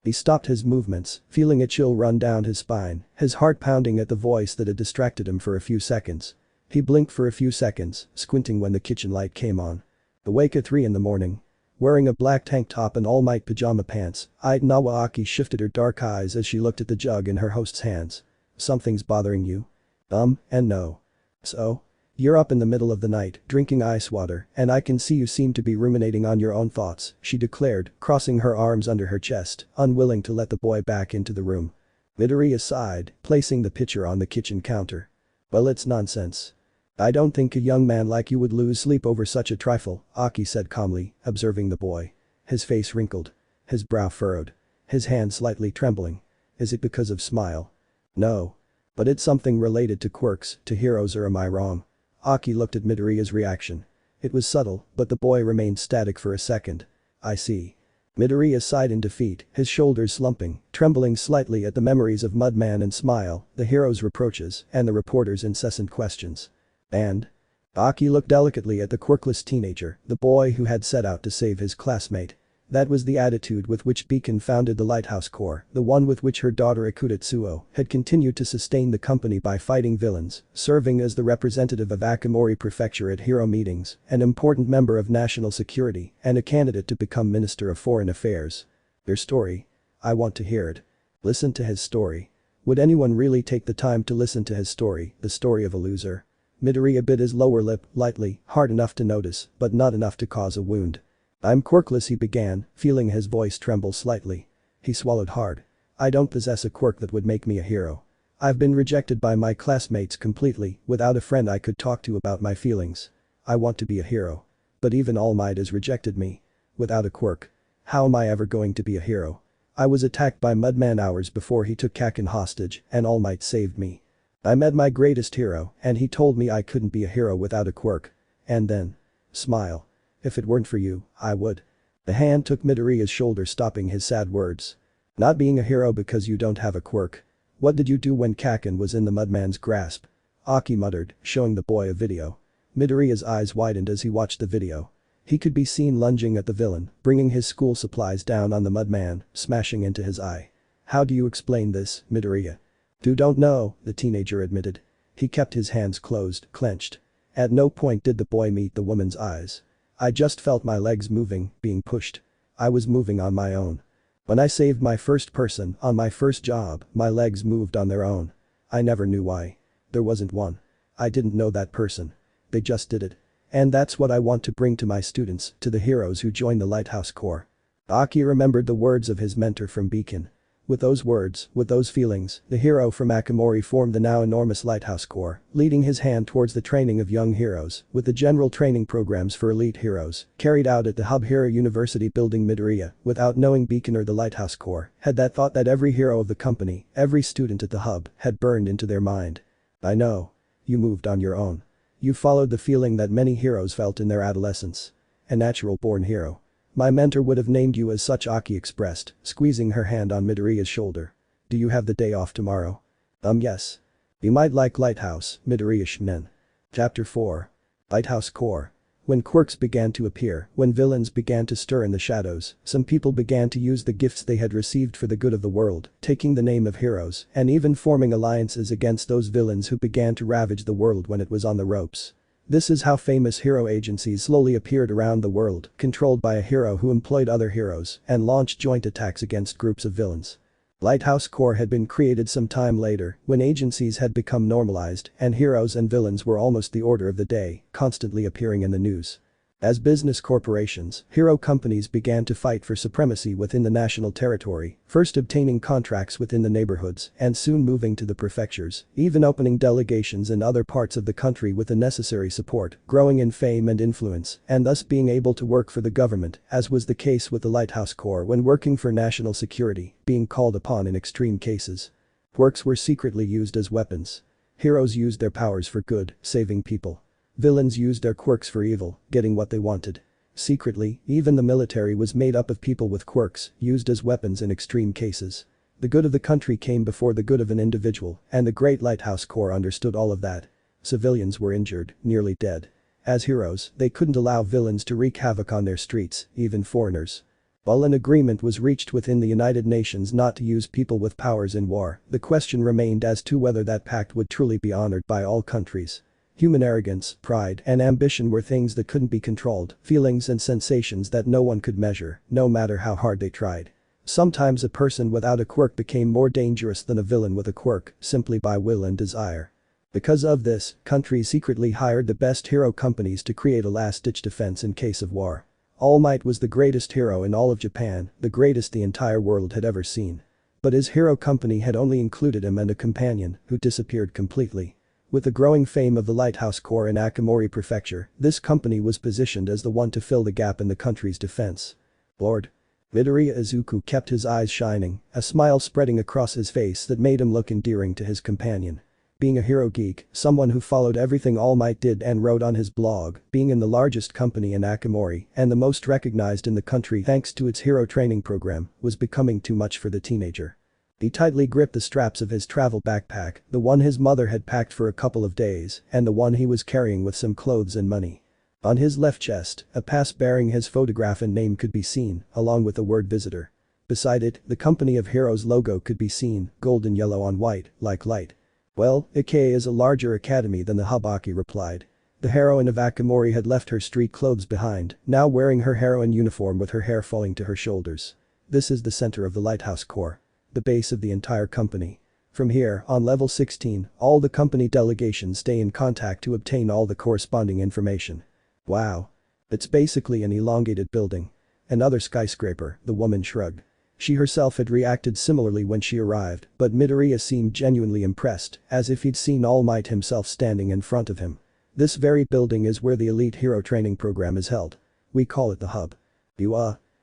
He stopped his movements, feeling a chill run down his spine, his heart pounding at the voice that had distracted him for a few seconds. He blinked for a few seconds, squinting when the kitchen light came on. Awake at 3 in the morning. Wearing a black tank top and all-might pajama pants, Itanawa Aki shifted her dark eyes as she looked at the jug in her host's hands. Something's bothering you? And no. So? You're up in the middle of the night, drinking ice water, and I can see you seem to be ruminating on your own thoughts, she declared, crossing her arms under her chest, unwilling to let the boy back into the room. Midoriya sighed, placing the pitcher on the kitchen counter. Well, it's nonsense. I don't think a young man like you would lose sleep over such a trifle, Aki said calmly, observing the boy. His face wrinkled. His brow furrowed. His hand slightly trembling. Is it because of smile? No. But it's something related to quirks, to heroes, or am I wrong? Aki looked at Midoriya's reaction. It was subtle, but the boy remained static for a second. I see. Midoriya sighed in defeat, his shoulders slumping, trembling slightly at the memories of Mudman and Smile, the hero's reproaches, and the reporter's incessant questions. And? Aki looked delicately at the quirkless teenager, the boy who had set out to save his classmate. That was the attitude with which Beacon founded the Lighthouse Corps, the one with which her daughter Akutitsuo had continued to sustain the company by fighting villains, serving as the representative of Akamori Prefecture at hero meetings, an important member of national security, and a candidate to become Minister of Foreign Affairs. Your story? I want to hear it. Listen to his story. Would anyone really take the time to listen to his story, the story of a loser? Midoriya bit his lower lip, lightly, hard enough to notice, but not enough to cause a wound. I'm quirkless, he began, feeling his voice tremble slightly. He swallowed hard. I don't possess a quirk that would make me a hero. I've been rejected by my classmates completely, without a friend I could talk to about my feelings. I want to be a hero. But even All Might has rejected me. Without a quirk. How am I ever going to be a hero? I was attacked by Mudman hours before he took Kaken hostage, and All Might saved me. I met my greatest hero, and he told me I couldn't be a hero without a quirk. And then. Smile. If it weren't for you, I would. The hand took Midoriya's shoulder, stopping his sad words. Not being a hero because you don't have a quirk. What did you do when Kaken was in the Mudman's grasp? Aki muttered, showing the boy a video. Midoriya's eyes widened as he watched the video. He could be seen lunging at the villain, bringing his school supplies down on the mudman, smashing into his eye. "How do you explain this, Midoriya?" Don't know," the teenager admitted. He kept his hands closed, clenched. At no point did the boy meet the woman's eyes. "I just felt my legs moving, being pushed. I was moving on my own. When I saved my first person on my first job, my legs moved on their own. I never knew why. There wasn't one. I didn't know that person. They just did it. And that's what I want to bring to my students, to the heroes who join the Lighthouse Corps." Aki remembered the words of his mentor from Beacon. With those words, with those feelings, the hero from Akamori formed the now enormous Lighthouse Corps, leading his hand towards the training of young heroes, with the general training programs for elite heroes, carried out at the Hub Hero University building. Midoriya, without knowing Beacon or the Lighthouse Corps, had that thought that every hero of the company, every student at the hub, had burned into their mind. "I know. You moved on your own. You followed the feeling that many heroes felt in their adolescence. A natural-born hero. My mentor would have named you as such," Aki expressed, squeezing her hand on Midoriya's shoulder. "Do you have the day off tomorrow?" Yes. You might like Lighthouse, Midoriya Shinen. Chapter 4. Lighthouse Corps. When quirks began to appear, when villains began to stir in the shadows, some people began to use the gifts they had received for the good of the world, taking the name of heroes, and even forming alliances against those villains who began to ravage the world when it was on the ropes. This is how famous hero agencies slowly appeared around the world, controlled by a hero who employed other heroes and launched joint attacks against groups of villains. Lighthouse Corps had been created some time later, when agencies had become normalized and heroes and villains were almost the order of the day, constantly appearing in the news. As business corporations, hero companies began to fight for supremacy within the national territory, first obtaining contracts within the neighborhoods and soon moving to the prefectures, even opening delegations in other parts of the country with the necessary support, growing in fame and influence, and thus being able to work for the government, as was the case with the Lighthouse Corps when working for national security, being called upon in extreme cases. Quirks were secretly used as weapons. Heroes used their powers for good, saving people. Villains used their quirks for evil, getting what they wanted. Secretly, even the military was made up of people with quirks, used as weapons in extreme cases. The good of the country came before the good of an individual, and the Great Lighthouse Corps understood all of that. Civilians were injured, nearly dead. As heroes, they couldn't allow villains to wreak havoc on their streets, even foreigners. While an agreement was reached within the United Nations not to use people with powers in war, the question remained as to whether that pact would truly be honored by all countries. Human arrogance, pride, and ambition were things that couldn't be controlled, feelings and sensations that no one could measure, no matter how hard they tried. Sometimes a person without a quirk became more dangerous than a villain with a quirk, simply by will and desire. Because of this, countries secretly hired the best hero companies to create a last-ditch defense in case of war. Almight was the greatest hero in all of Japan, the greatest the entire world had ever seen. But his hero company had only included him and a companion, who disappeared completely. With the growing fame of the Lighthouse Corps in Akamori Prefecture, this company was positioned as the one to fill the gap in the country's defense. Lord. Midoriya Izuku kept his eyes shining, a smile spreading across his face that made him look endearing to his companion. Being a hero geek, someone who followed everything Almight did and wrote on his blog, being in the largest company in Akamori and the most recognized in the country thanks to its hero training program, was becoming too much for the teenager. He tightly gripped the straps of his travel backpack, the one his mother had packed for a couple of days and the one he was carrying with some clothes and money. On his left chest, a pass bearing his photograph and name could be seen, along with the word visitor. Beside it, the Company of Heroes logo could be seen, gold and yellow on white, like light. "Well, IK is a larger academy than the Hub," Aki replied. The heroine of Akamori had left her street clothes behind, now wearing her heroine uniform with her hair falling to her shoulders. This is the center of the Lighthouse Corps. The base of the entire company. From here, on level 16, all the company delegations stay in contact to obtain all the corresponding information. Wow. It's basically an elongated building. Another skyscraper, the woman shrugged. She herself had reacted similarly when she arrived, but Midoriya seemed genuinely impressed, as if he'd seen All Might himself standing in front of him. This very building is where the elite hero training program is held. We call it the Hub.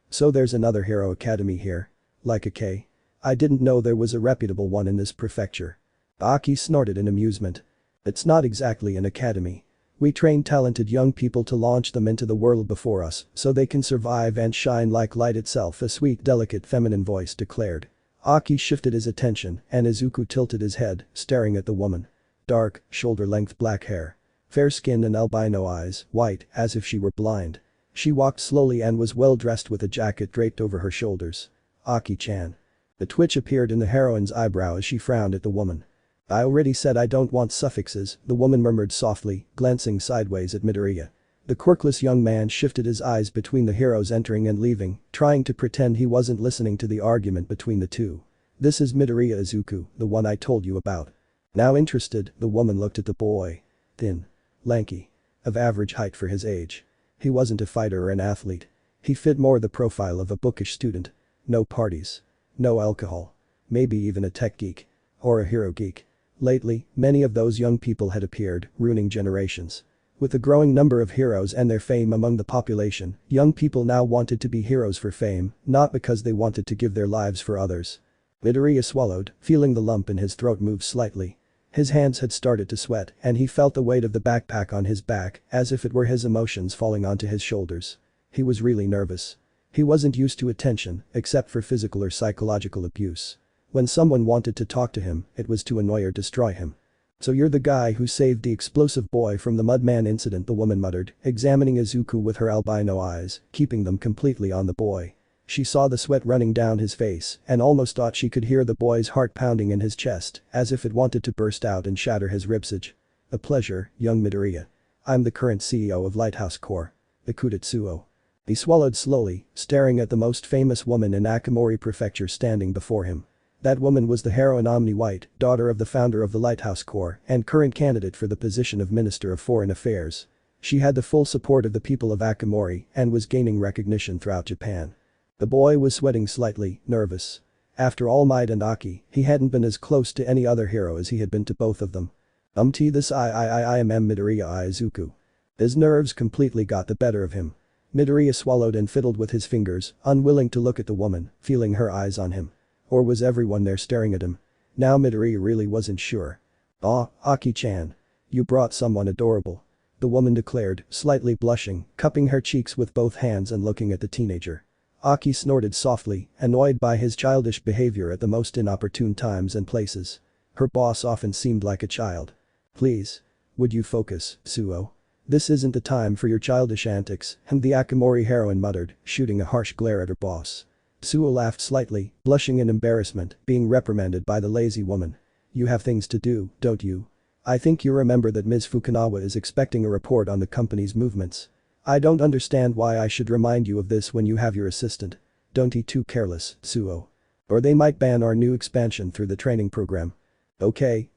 So there's another hero academy here. Like a K. I didn't know there was a reputable one in this prefecture. Aki snorted in amusement. It's not exactly an academy. We train talented young people to launch them into the world before us so they can survive and shine like light itself, a sweet, delicate feminine voice declared. Aki shifted his attention and Izuku tilted his head, staring at the woman. Dark, shoulder-length black hair. Fair skin and albino eyes, white, as if she were blind. She walked slowly and was well dressed with a jacket draped over her shoulders. Aki-chan. The twitch appeared in the heroine's eyebrow as she frowned at the woman. I already said I don't want suffixes, the woman murmured softly, glancing sideways at Midoriya. The quirkless young man shifted his eyes between the heroes entering and leaving, trying to pretend he wasn't listening to the argument between the two. This is Midoriya Izuku, the one I told you about. Now interested, the woman looked at the boy. Thin. Lanky. Of average height for his age. He wasn't a fighter or an athlete. He fit more the profile of a bookish student. No parties. No alcohol. Maybe even a tech geek. Or a hero geek. Lately, many of those young people had appeared, ruining generations. With the growing number of heroes and their fame among the population, young people now wanted to be heroes for fame, not because they wanted to give their lives for others. Midoriya swallowed, feeling the lump in his throat move slightly. His hands had started to sweat and he felt the weight of the backpack on his back as if it were his emotions falling onto his shoulders. He was really nervous. He wasn't used to attention, except for physical or psychological abuse. When someone wanted to talk to him, it was to annoy or destroy him. So you're the guy who saved the explosive boy from the Mudman incident, the woman muttered, examining Izuku with her albino eyes, keeping them completely on the boy. She saw the sweat running down his face and almost thought she could hear the boy's heart pounding in his chest, as if it wanted to burst out and shatter his ribsage. A pleasure, young Midoriya. I'm the current CEO of Lighthouse Corps. Ikudetsuo. He swallowed slowly, staring at the most famous woman in Akamori Prefecture standing before him. That woman was the heroine Omni White, daughter of the founder of the Lighthouse Corps and current candidate for the position of Minister of Foreign Affairs. She had the full support of the people of Akamori and was gaining recognition throughout Japan. The boy was sweating slightly, nervous. After Almight and Aki, he hadn't been as close to any other hero as he had been to both of them. This I am Midoriya Izuku. His nerves completely got the better of him. Midoriya swallowed and fiddled with his fingers, unwilling to look at the woman, feeling her eyes on him. Or was everyone there staring at him? Now Midoriya really wasn't sure. Aki-chan. You brought someone adorable. The woman declared, slightly blushing, cupping her cheeks with both hands and looking at the teenager. Aki snorted softly, annoyed by his childish behavior at the most inopportune times and places. Her boss often seemed like a child. Please. Would you focus, Suo? This isn't the time for your childish antics, and the Akamori heroine muttered, shooting a harsh glare at her boss. Suo laughed slightly, blushing in embarrassment, being reprimanded by the lazy woman. You have things to do, don't you? I think you remember that Ms. Fukunawa is expecting a report on the company's movements. I don't understand why I should remind you of this when you have your assistant. Don't be too careless, Suo. Or they might ban our new expansion through the training program. Okay.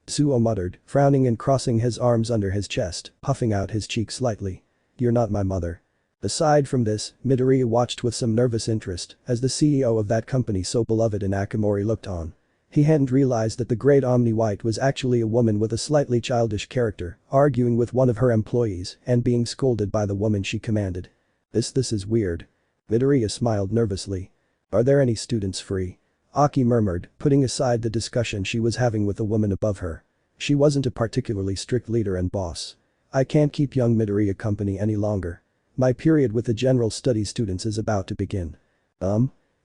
Suo muttered, frowning and crossing his arms under his chest, puffing out his cheek slightly. You're not my mother. Aside from this, Midoriya watched with some nervous interest as the CEO of that company so beloved in Akamori looked on. He hadn't realized that the great Omni White was actually a woman with a slightly childish character, arguing with one of her employees and being scolded by the woman she commanded. This is weird. Midoriya smiled nervously. Are there any students free? Aki murmured, putting aside the discussion she was having with the woman above her. She wasn't a particularly strict leader and boss. I can't keep young Midoriya company any longer. My period with the general studies students is about to begin.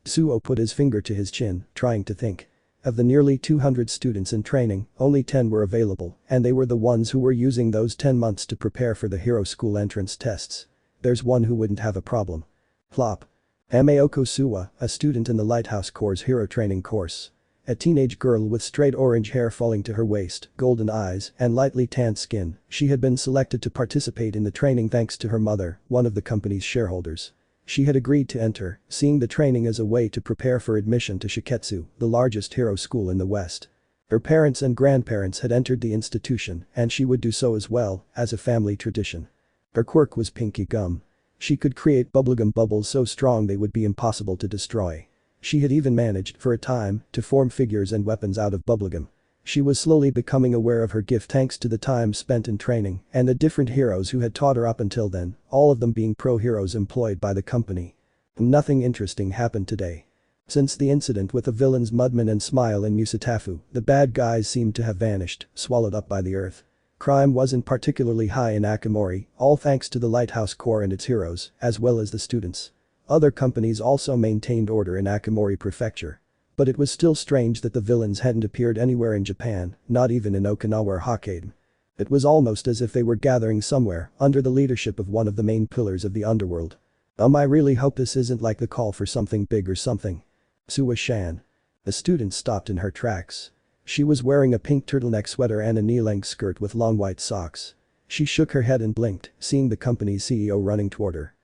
Suo put his finger to his chin, trying to think. Of the nearly 200 students in training, only 10 were available, and they were the ones who were using those 10 months to prepare for the hero school entrance tests. There's one who wouldn't have a problem. Plop. Amaoko Suwa, a student in the Lighthouse Corps' hero training course. A teenage girl with straight orange hair falling to her waist, golden eyes, and lightly tanned skin, she had been selected to participate in the training thanks to her mother, one of the company's shareholders. She had agreed to enter, seeing the training as a way to prepare for admission to Shiketsu, the largest hero school in the West. Her parents and grandparents had entered the institution and she would do so as well, as a family tradition. Her quirk was pinky gum. She could create bubblegum bubbles so strong they would be impossible to destroy. She had even managed, for a time, to form figures and weapons out of bubblegum. She was slowly becoming aware of her gift thanks to the time spent in training and the different heroes who had taught her up until then, all of them being pro-heroes employed by the company. Nothing interesting happened today. Since the incident with the villains Mudman and Smile in Musatafu, the bad guys seemed to have vanished, swallowed up by the earth. Crime wasn't particularly high in Akamori, all thanks to the Lighthouse Corps and its heroes, as well as the students. Other companies also maintained order in Akamori Prefecture. But it was still strange that the villains hadn't appeared anywhere in Japan, not even in Okinawa or Hokkaido. It was almost as if they were gathering somewhere under the leadership of one of the main pillars of the underworld. I really hope this isn't like the call for something big or something. Suwa-shan. The student stopped in her tracks. She was wearing a pink turtleneck sweater and a knee-length skirt with long white socks. She shook her head and blinked, seeing the company's CEO running toward her.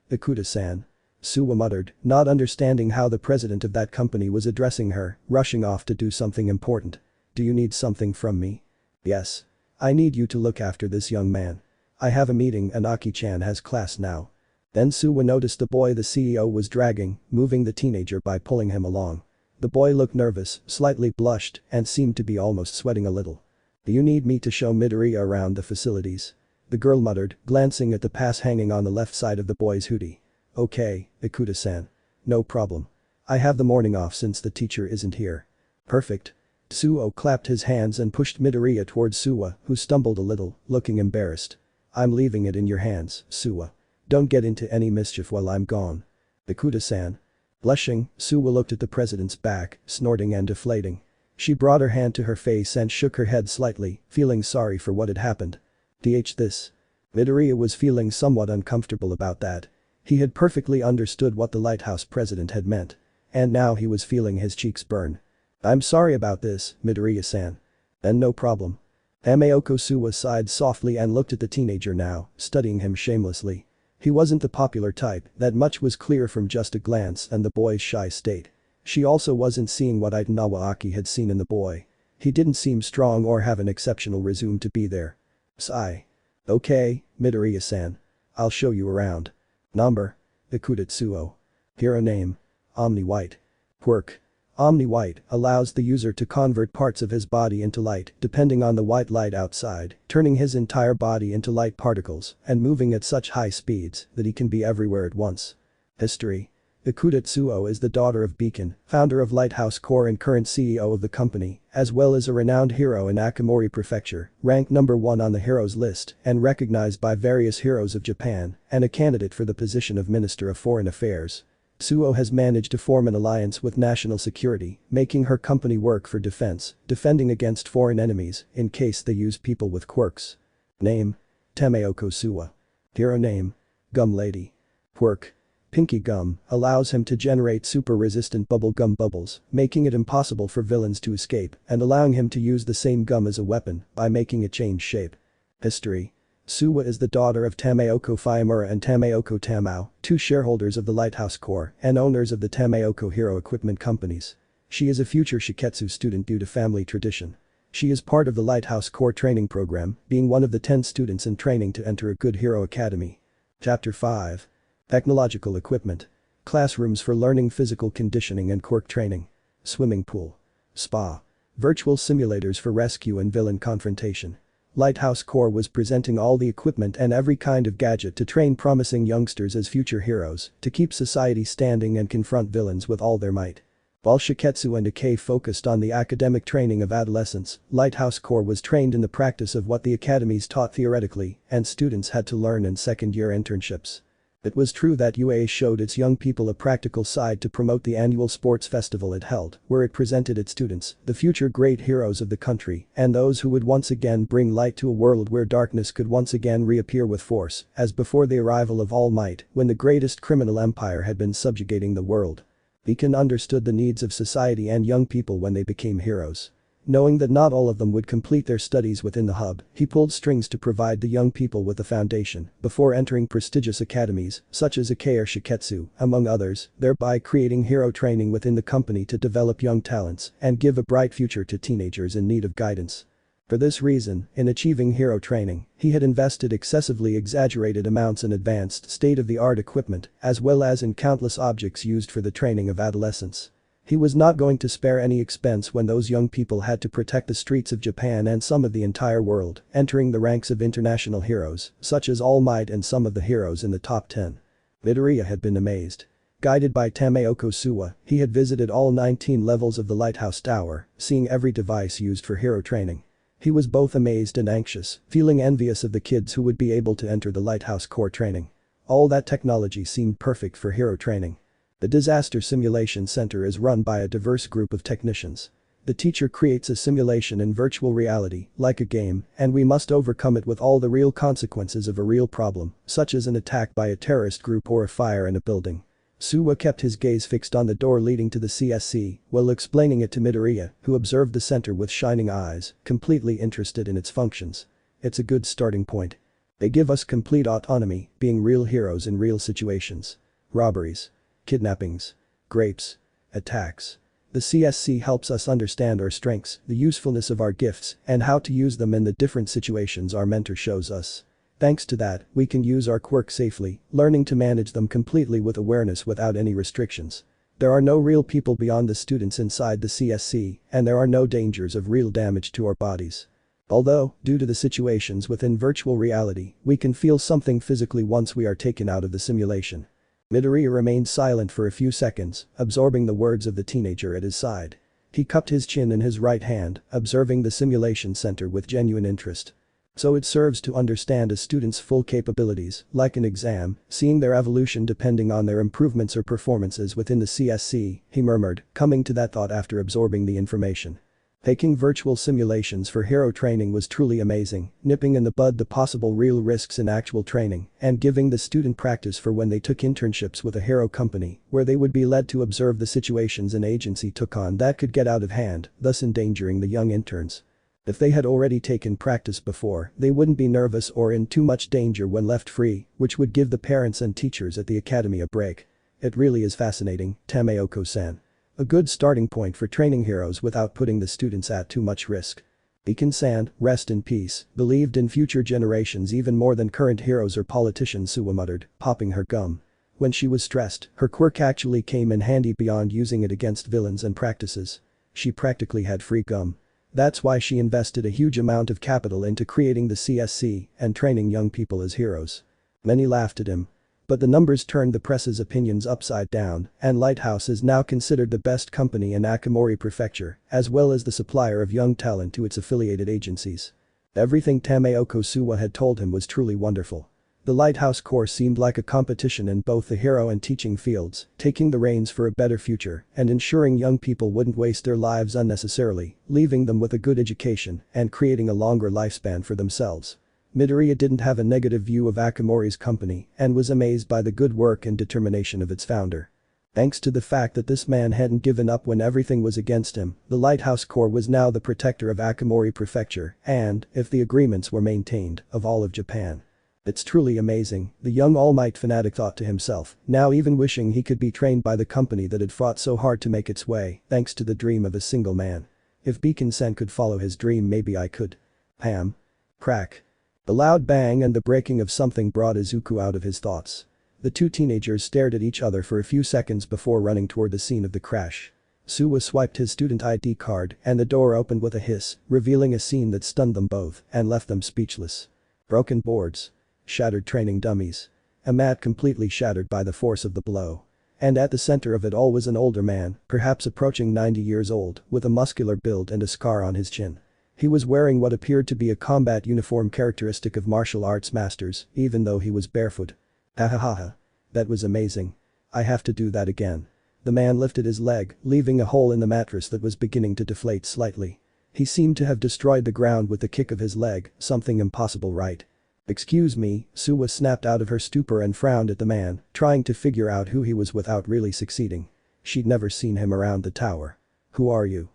Ikuta-san. Suwa muttered, not understanding how the president of that company was addressing her, rushing off to do something important. Do you need something from me? Yes. I need you to look after this young man. I have a meeting and Aki-chan has class now. Then Suwa noticed the boy the CEO was dragging, moving the teenager by pulling him along. The boy looked nervous, slightly blushed, and seemed to be almost sweating a little. Do you need me to show Midoriya around the facilities? The girl muttered, glancing at the pass hanging on the left side of the boy's hoodie. Okay, Ikuta-san. No problem. I have the morning off since the teacher isn't here. Perfect. Suo clapped his hands and pushed Midoriya towards Suwa, who stumbled a little, looking embarrassed. I'm leaving it in your hands, Suwa. Don't get into any mischief while I'm gone. Ikuta-san. Blushing, Suwa looked at the president's back, snorting and deflating. She brought her hand to her face and shook her head slightly, feeling sorry for what had happened. This. Midoriya was feeling somewhat uncomfortable about that. He had perfectly understood what the lighthouse president had meant. And now he was feeling his cheeks burn. I'm sorry about this, Midoriya-san. Then no problem. Ameoko Suwa sighed softly and looked at the teenager now, studying him shamelessly. He wasn't the popular type, that much was clear from just a glance and the boy's shy state. She also wasn't seeing what Itanawa Aki had seen in the boy. He didn't seem strong or have an exceptional resume to be there. Sigh. Okay, Midoriya-san. I'll show you around. Number. Ikutatsuo. Hero name. Omni White. Quirk. Omni White allows the user to convert parts of his body into light depending on the white light outside, turning his entire body into light particles and moving at such high speeds that he can be everywhere at once. History. Ikutatsuo is the daughter of B.N.H.A, founder of Lighthouse Core and current CEO of the company, as well as a renowned hero in Akamori Prefecture, ranked number 1 on the heroes list and recognized by various heroes of Japan, and a candidate for the position of Minister of Foreign Affairs. Suo has managed to form an alliance with national security, making her company work for defense, defending against foreign enemies in case they use people with quirks. Name. Tameoko Suwa. Hero name. Gum Lady. Quirk. Pinky Gum allows him to generate super-resistant bubble gum bubbles, making it impossible for villains to escape and allowing him to use the same gum as a weapon by making it change shape. History. Suwa is the daughter of Tameoko Fuyamura and Tameoko Tamao, 2 shareholders of the Lighthouse Core and owners of the Tameoko Hero Equipment Companies. She is a future Shiketsu student due to family tradition. She is part of the Lighthouse Core training program, being one of the 10 students in training to enter a good hero academy. Chapter 5. Technological equipment. Classrooms for learning physical conditioning and quirk training. Swimming pool. Spa. Virtual simulators for rescue and villain confrontation. Lighthouse Core was presenting all the equipment and every kind of gadget to train promising youngsters as future heroes, to keep society standing and confront villains with all their might. While Shiketsu and Ike focused on the academic training of adolescents, Lighthouse Core was trained in the practice of what the academies taught theoretically, and students had to learn in second-year internships. It was true that UA showed its young people a practical side to promote the annual sports festival it held, where it presented its students, the future great heroes of the country, and those who would once again bring light to a world where darkness could once again reappear with force, as before the arrival of Almight, when the greatest criminal empire had been subjugating the world. Beacon understood the needs of society and young people when they became heroes. Knowing that not all of them would complete their studies within the hub, he pulled strings to provide the young people with a foundation before entering prestigious academies such as Ike or Shiketsu, among others, thereby creating hero training within the company to develop young talents and give a bright future to teenagers in need of guidance. For this reason, in achieving hero training, he had invested excessively exaggerated amounts in advanced state-of-the-art equipment as well as in countless objects used for the training of adolescents. He was not going to spare any expense when those young people had to protect the streets of Japan and some of the entire world, entering the ranks of international heroes, such as All Might and some of the heroes in the top 10. Midoriya had been amazed. Guided by Tameoko Suwa, he had visited all 19 levels of the Lighthouse Tower, seeing every device used for hero training. He was both amazed and anxious, feeling envious of the kids who would be able to enter the Lighthouse Core training. All that technology seemed perfect for hero training. The Disaster Simulation Center is run by a diverse group of technicians. The teacher creates a simulation in virtual reality, like a game, and we must overcome it with all the real consequences of a real problem, such as an attack by a terrorist group or a fire in a building. Suwa kept his gaze fixed on the door leading to the CSC while explaining it to Midoriya, who observed the center with shining eyes, completely interested in its functions. It's a good starting point. They give us complete autonomy, being real heroes in real situations. Robberies. Kidnappings. Grapes. Attacks. The CSC helps us understand our strengths, the usefulness of our gifts, and how to use them in the different situations our mentor shows us. Thanks to that, we can use our quirks safely, learning to manage them completely with awareness without any restrictions. There are no real people beyond the students inside the CSC, and there are no dangers of real damage to our bodies. Although, due to the situations within virtual reality, we can feel something physically once we are taken out of the simulation. Midoriya remained silent for a few seconds, absorbing the words of the teenager at his side. He cupped his chin in his right hand, observing the simulation center with genuine interest. So it serves to understand a student's full capabilities, like an exam, seeing their evolution depending on their improvements or performances within the CSC, he murmured, coming to that thought after absorbing the information. Taking virtual simulations for hero training was truly amazing, nipping in the bud the possible real risks in actual training, and giving the student practice for when they took internships with a hero company, where they would be led to observe the situations an agency took on that could get out of hand, thus endangering the young interns. If they had already taken practice before, they wouldn't be nervous or in too much danger when left free, which would give the parents and teachers at the academy a break. It really is fascinating, Tameoko-san. A good starting point for training heroes without putting the students at too much risk. Beacon-san, rest in peace, believed in future generations even more than current heroes or politicians, Suwa muttered, popping her gum. When she was stressed, her quirk actually came in handy beyond using it against villains and practices. She practically had free gum. That's why she invested a huge amount of capital into creating the CSC and training young people as heroes. Many laughed at him. But the numbers turned the press's opinions upside down, and Lighthouse is now considered the best company in Akamori Prefecture, as well as the supplier of young talent to its affiliated agencies. Everything Tameoko Suwa had told him was truly wonderful. The Lighthouse course seemed like a competition in both the hero and teaching fields, taking the reins for a better future and ensuring young people wouldn't waste their lives unnecessarily, leaving them with a good education and creating a longer lifespan for themselves. Midoriya didn't have a negative view of Akamori's company and was amazed by the good work and determination of its founder. Thanks to the fact that this man hadn't given up when everything was against him, the Lighthouse Corps was now the protector of Akamori Prefecture and, if the agreements were maintained, of all of Japan. It's truly amazing, the young Almight fanatic thought to himself, now even wishing he could be trained by the company that had fought so hard to make its way, thanks to the dream of a single man. If Beacon-sen could follow his dream, maybe I could. Pam. Crack. The loud bang and the breaking of something brought Izuku out of his thoughts. The two teenagers stared at each other for a few seconds before running toward the scene of the crash. Suwa swiped his student ID card and the door opened with a hiss, revealing a scene that stunned them both and left them speechless. Broken boards. Shattered training dummies. A mat completely shattered by the force of the blow. And at the center of it all was an older man, perhaps approaching 90 years old, with a muscular build and a scar on his chin. He was wearing what appeared to be a combat uniform characteristic of martial arts masters, even though he was barefoot. Hahaha. That was amazing. I have to do that again. The man lifted his leg, leaving a hole in the mattress that was beginning to deflate slightly. He seemed to have destroyed the ground with the kick of his leg, something impossible, right? Excuse me, Suwa snapped out of her stupor and frowned at the man, trying to figure out who he was without really succeeding. She'd never seen him around the tower. Who are you?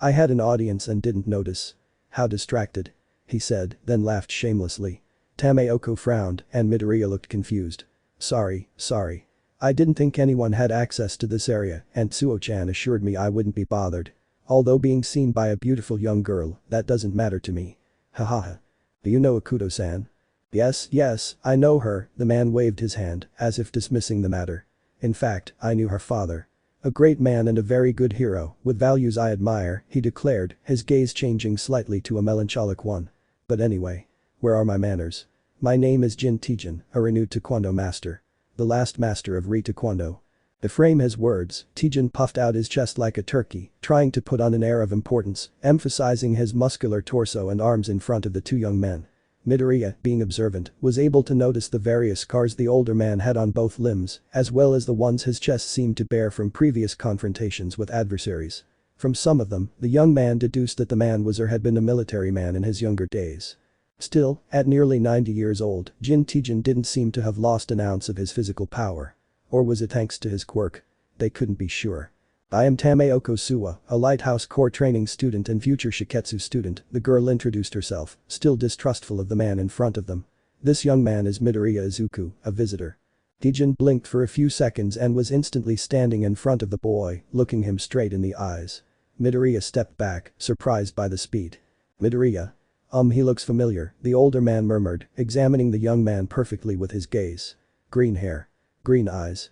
I had an audience and didn't notice. How distracted. He said, then laughed shamelessly. Tameoko frowned and Midoriya looked confused. Sorry. I didn't think anyone had access to this area and Tsuo-chan assured me I wouldn't be bothered. Although being seen by a beautiful young girl, that doesn't matter to me. Hahaha. Do you know Akuto-san? Yes, I know her, the man waved his hand, as if dismissing the matter. In fact, I knew her father. A great man and a very good hero, with values I admire, he declared, his gaze changing slightly to a melancholic one. But anyway. Where are my manners? My name is Jin Tijin, a renewed Taekwondo master. The last master of Taekwondo. To frame his words, Tijin puffed out his chest like a turkey, trying to put on an air of importance, emphasizing his muscular torso and arms in front of the two young men. Midoriya, being observant, was able to notice the various scars the older man had on both limbs, as well as the ones his chest seemed to bear from previous confrontations with adversaries. From some of them, the young man deduced that the man was or had been a military man in his younger days. Still, at nearly 90 years old, Tijin didn't seem to have lost an ounce of his physical power. Or was it thanks to his quirk? They couldn't be sure. "I am Tameoko Suwa, a Lighthouse Corps training student and future Shiketsu student," the girl introduced herself, still distrustful of the man in front of them. "This young man is Midoriya Izuku, a visitor." Tijin blinked for a few seconds and was instantly standing in front of the boy, looking him straight in the eyes. Midoriya stepped back, surprised by the speed. "Midoriya? He looks familiar," the older man murmured, examining the young man perfectly with his gaze. "Green hair. Green eyes.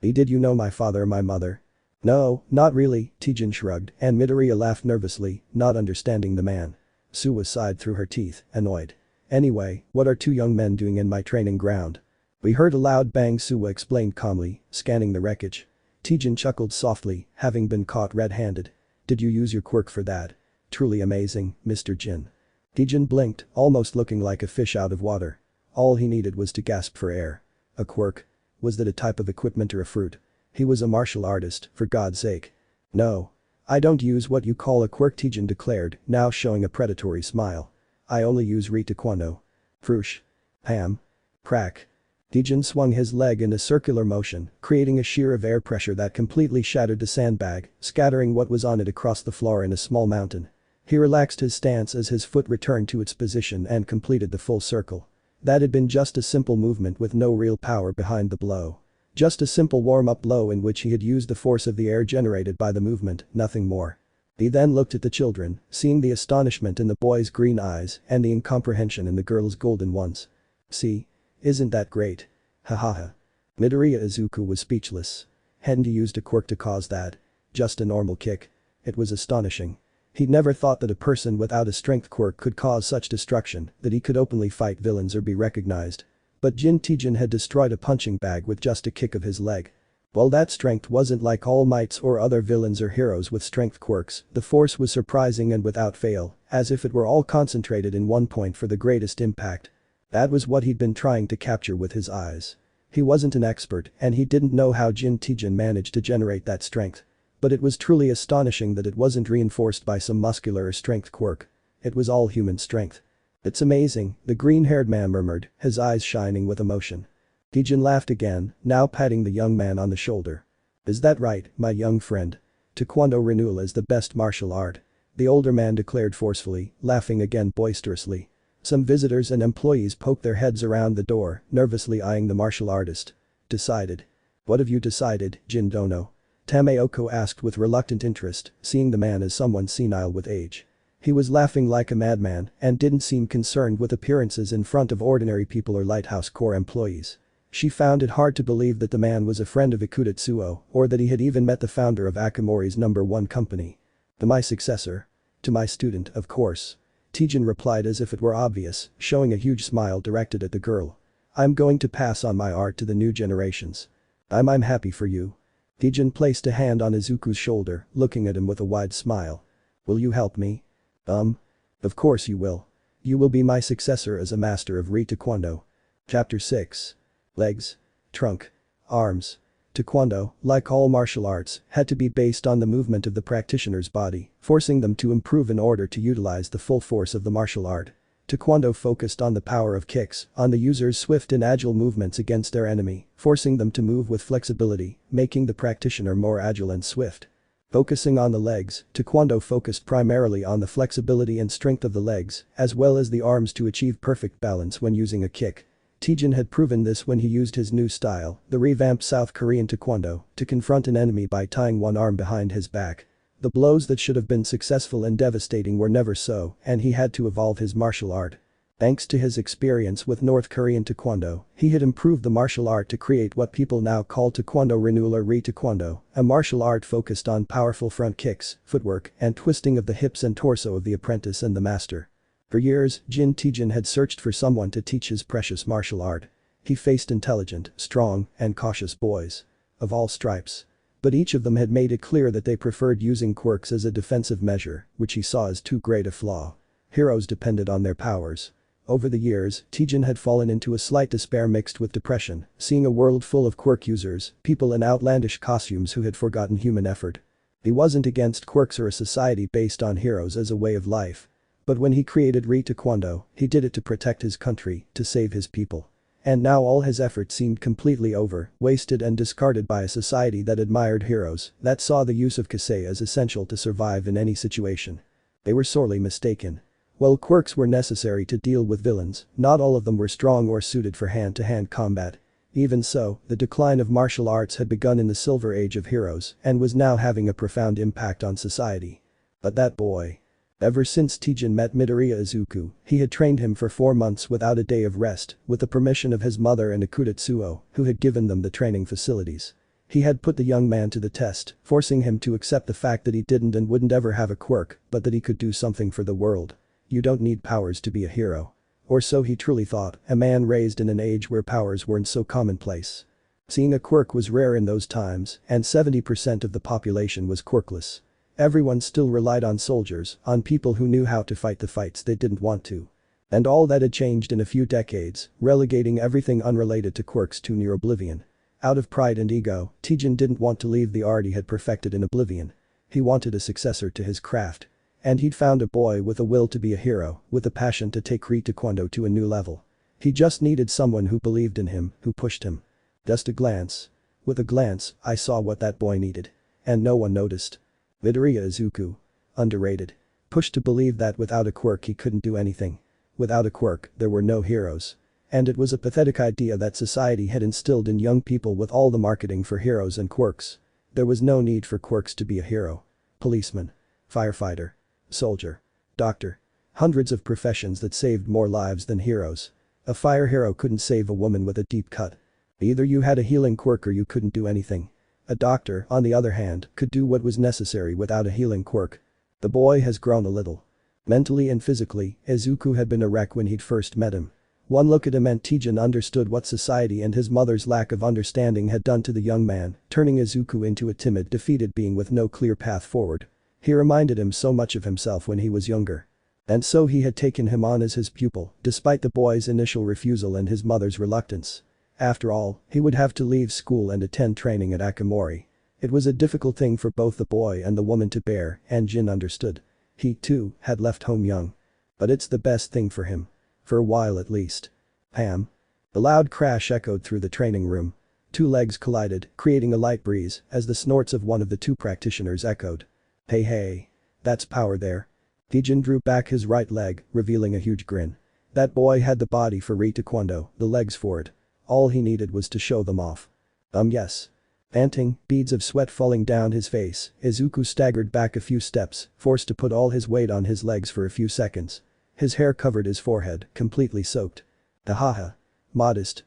Did you know my father or my mother?" "No, not really," Tijin shrugged, and Midoriya laughed nervously, not understanding the man. Suwa sighed through her teeth, annoyed. "Anyway, what are two young men doing in my training ground?" "We heard a loud bang," Suwa explained calmly, scanning the wreckage. Tijin chuckled softly, having been caught red-handed. "Did you use your quirk for that? Truly amazing, Mr. Jin." Tijin blinked, almost looking like a fish out of water. All he needed was to gasp for air. A quirk? Was that a type of equipment or a fruit? He was a martial artist, for God's sake. "No. I don't use what you call a quirk," Tijin declared, now showing a predatory smile. "I only use Taekwondo." "Froosh. Pam. Crack." Tijin swung his leg in a circular motion, creating a shear of air pressure that completely shattered the sandbag, scattering what was on it across the floor in a small mountain. He relaxed his stance as his foot returned to its position and completed the full circle. That had been just a simple movement with no real power behind the blow. Just a simple warm-up blow in which he had used the force of the air generated by the movement, nothing more. He then looked at the children, seeing the astonishment in the boy's green eyes and the incomprehension in the girl's golden ones. "See? Isn't that great? Ha ha ha." Midoriya Izuku was speechless. Hadn't he used a quirk to cause that? Just a normal kick. It was astonishing. He'd never thought that a person without a strength quirk could cause such destruction, that he could openly fight villains or be recognized. But Tijin had destroyed a punching bag with just a kick of his leg. While that strength wasn't like Almights or other villains or heroes with strength quirks, the force was surprising and without fail, as if it were all concentrated in one point for the greatest impact. That was what he'd been trying to capture with his eyes. He wasn't an expert and he didn't know how Tijin managed to generate that strength. But it was truly astonishing that it wasn't reinforced by some muscular or strength quirk. It was all human strength. "It's amazing," the green-haired man murmured, his eyes shining with emotion. Tijin laughed again, now patting the young man on the shoulder. "Is that right, my young friend? Taekwondo renewal is the best martial art," the older man declared forcefully, laughing again boisterously. Some visitors and employees poked their heads around the door, nervously eyeing the martial artist. "Decided? What have you decided, Jin Dono?" Tameoko asked with reluctant interest, seeing the man as someone senile with age. He was laughing like a madman and didn't seem concerned with appearances in front of ordinary people or Lighthouse Corps employees. She found it hard to believe that the man was a friend of Ikudetsuo or that he had even met the founder of Akamori's #1 company. "To my successor? To my student, of course." Tijin replied as if it were obvious, showing a huge smile directed at the girl. "I'm going to pass on my art to the new generations." I'm happy for you." Tijin placed a hand on Izuku's shoulder, looking at him with a wide smile. "Will you help me?" Of course you will. You will be my successor as a master of Taekwondo." Chapter 6. Legs. Trunk. Arms. Taekwondo, like all martial arts, had to be based on the movement of the practitioner's body, forcing them to improve in order to utilize the full force of the martial art. Taekwondo focused on the power of kicks, on the user's swift and agile movements against their enemy, forcing them to move with flexibility, making the practitioner more agile and swift. Focusing on the legs, Taekwondo focused primarily on the flexibility and strength of the legs, as well as the arms to achieve perfect balance when using a kick. Tijin had proven this when he used his new style, the revamped South Korean Taekwondo, to confront an enemy by tying one arm behind his back. The blows that should have been successful and devastating were never so, and he had to evolve his martial art. Thanks to his experience with North Korean Taekwondo, he had improved the martial art to create what people now call Taekwondo Renewal or Taekwondo, a martial art focused on powerful front kicks, footwork, and twisting of the hips and torso of the apprentice and the master. For years, Tijin had searched for someone to teach his precious martial art. He faced intelligent, strong, and cautious boys. Of all stripes. But each of them had made it clear that they preferred using quirks as a defensive measure, which he saw as too great a flaw. Heroes depended on their powers. Over the years, Tijin had fallen into a slight despair mixed with depression, seeing a world full of quirk users, people in outlandish costumes who had forgotten human effort. He wasn't against quirks or a society based on heroes as a way of life. But when he created Taekwondo, he did it to protect his country, to save his people. And now all his efforts seemed completely wasted and discarded by a society that admired heroes, that saw the use of Kisei as essential to survive in any situation. They were sorely mistaken. While quirks were necessary to deal with villains, not all of them were strong or suited for hand-to-hand combat. Even so, the decline of martial arts had begun in the Silver Age of Heroes and was now having a profound impact on society. But that boy. Ever since Tijin met Midoriya Izuku, he had trained him for 4 months without a day of rest, with the permission of his mother and Akudetsuo, who had given them the training facilities. He had put the young man to the test, forcing him to accept the fact that he didn't and wouldn't ever have a quirk, but that he could do something for the world. You don't need powers to be a hero. Or so he truly thought, a man raised in an age where powers weren't so commonplace. Seeing a quirk was rare in those times, and 70% of the population was quirkless. Everyone still relied on soldiers, on people who knew how to fight the fights they didn't want to. And all that had changed in a few decades, relegating everything unrelated to quirks to near oblivion. Out of pride and ego, Tijin didn't want to leave the art he had perfected in oblivion. He wanted a successor to his craft. And he'd found a boy with a will to be a hero, with a passion to take Taekwondo to a new level. He just needed someone who believed in him, who pushed him. Just a glance. With a glance, I saw what that boy needed. And no one noticed. Midoriya Izuku. Underrated. Pushed to believe that without a quirk he couldn't do anything. Without a quirk, there were no heroes. And it was a pathetic idea that society had instilled in young people with all the marketing for heroes and quirks. There was no need for quirks to be a hero. Policeman. Firefighter. Soldier. Doctor. Hundreds of professions that saved more lives than heroes. A fire hero couldn't save a woman with a deep cut. Either you had a healing quirk or you couldn't do anything. A doctor, on the other hand, could do what was necessary without a healing quirk. The boy has grown a little. Mentally and physically, Izuku had been a wreck when he'd first met him. One look at him and Tijin understood what society and his mother's lack of understanding had done to the young man, turning Izuku into a timid, defeated being with no clear path forward. He reminded him so much of himself when he was younger. And so he had taken him on as his pupil, despite the boy's initial refusal and his mother's reluctance. After all, he would have to leave school and attend training at Akamori. It was a difficult thing for both the boy and the woman to bear, and Jin understood. He, too, had left home young. But it's the best thing for him. For a while at least. Pam. The loud crash echoed through the training room. 2 legs collided, creating a light breeze, as the snorts of one of the 2 practitioners echoed. Hey. That's power there. Tijin drew back his right leg, revealing a huge grin. That boy had the body for Taekwondo, the legs for it. All he needed was to show them off. Yes. Panting, beads of sweat falling down his face, Izuku staggered back a few steps, forced to put all his weight on his legs for a few seconds. His hair covered his forehead, completely soaked. Ahaha. Modest.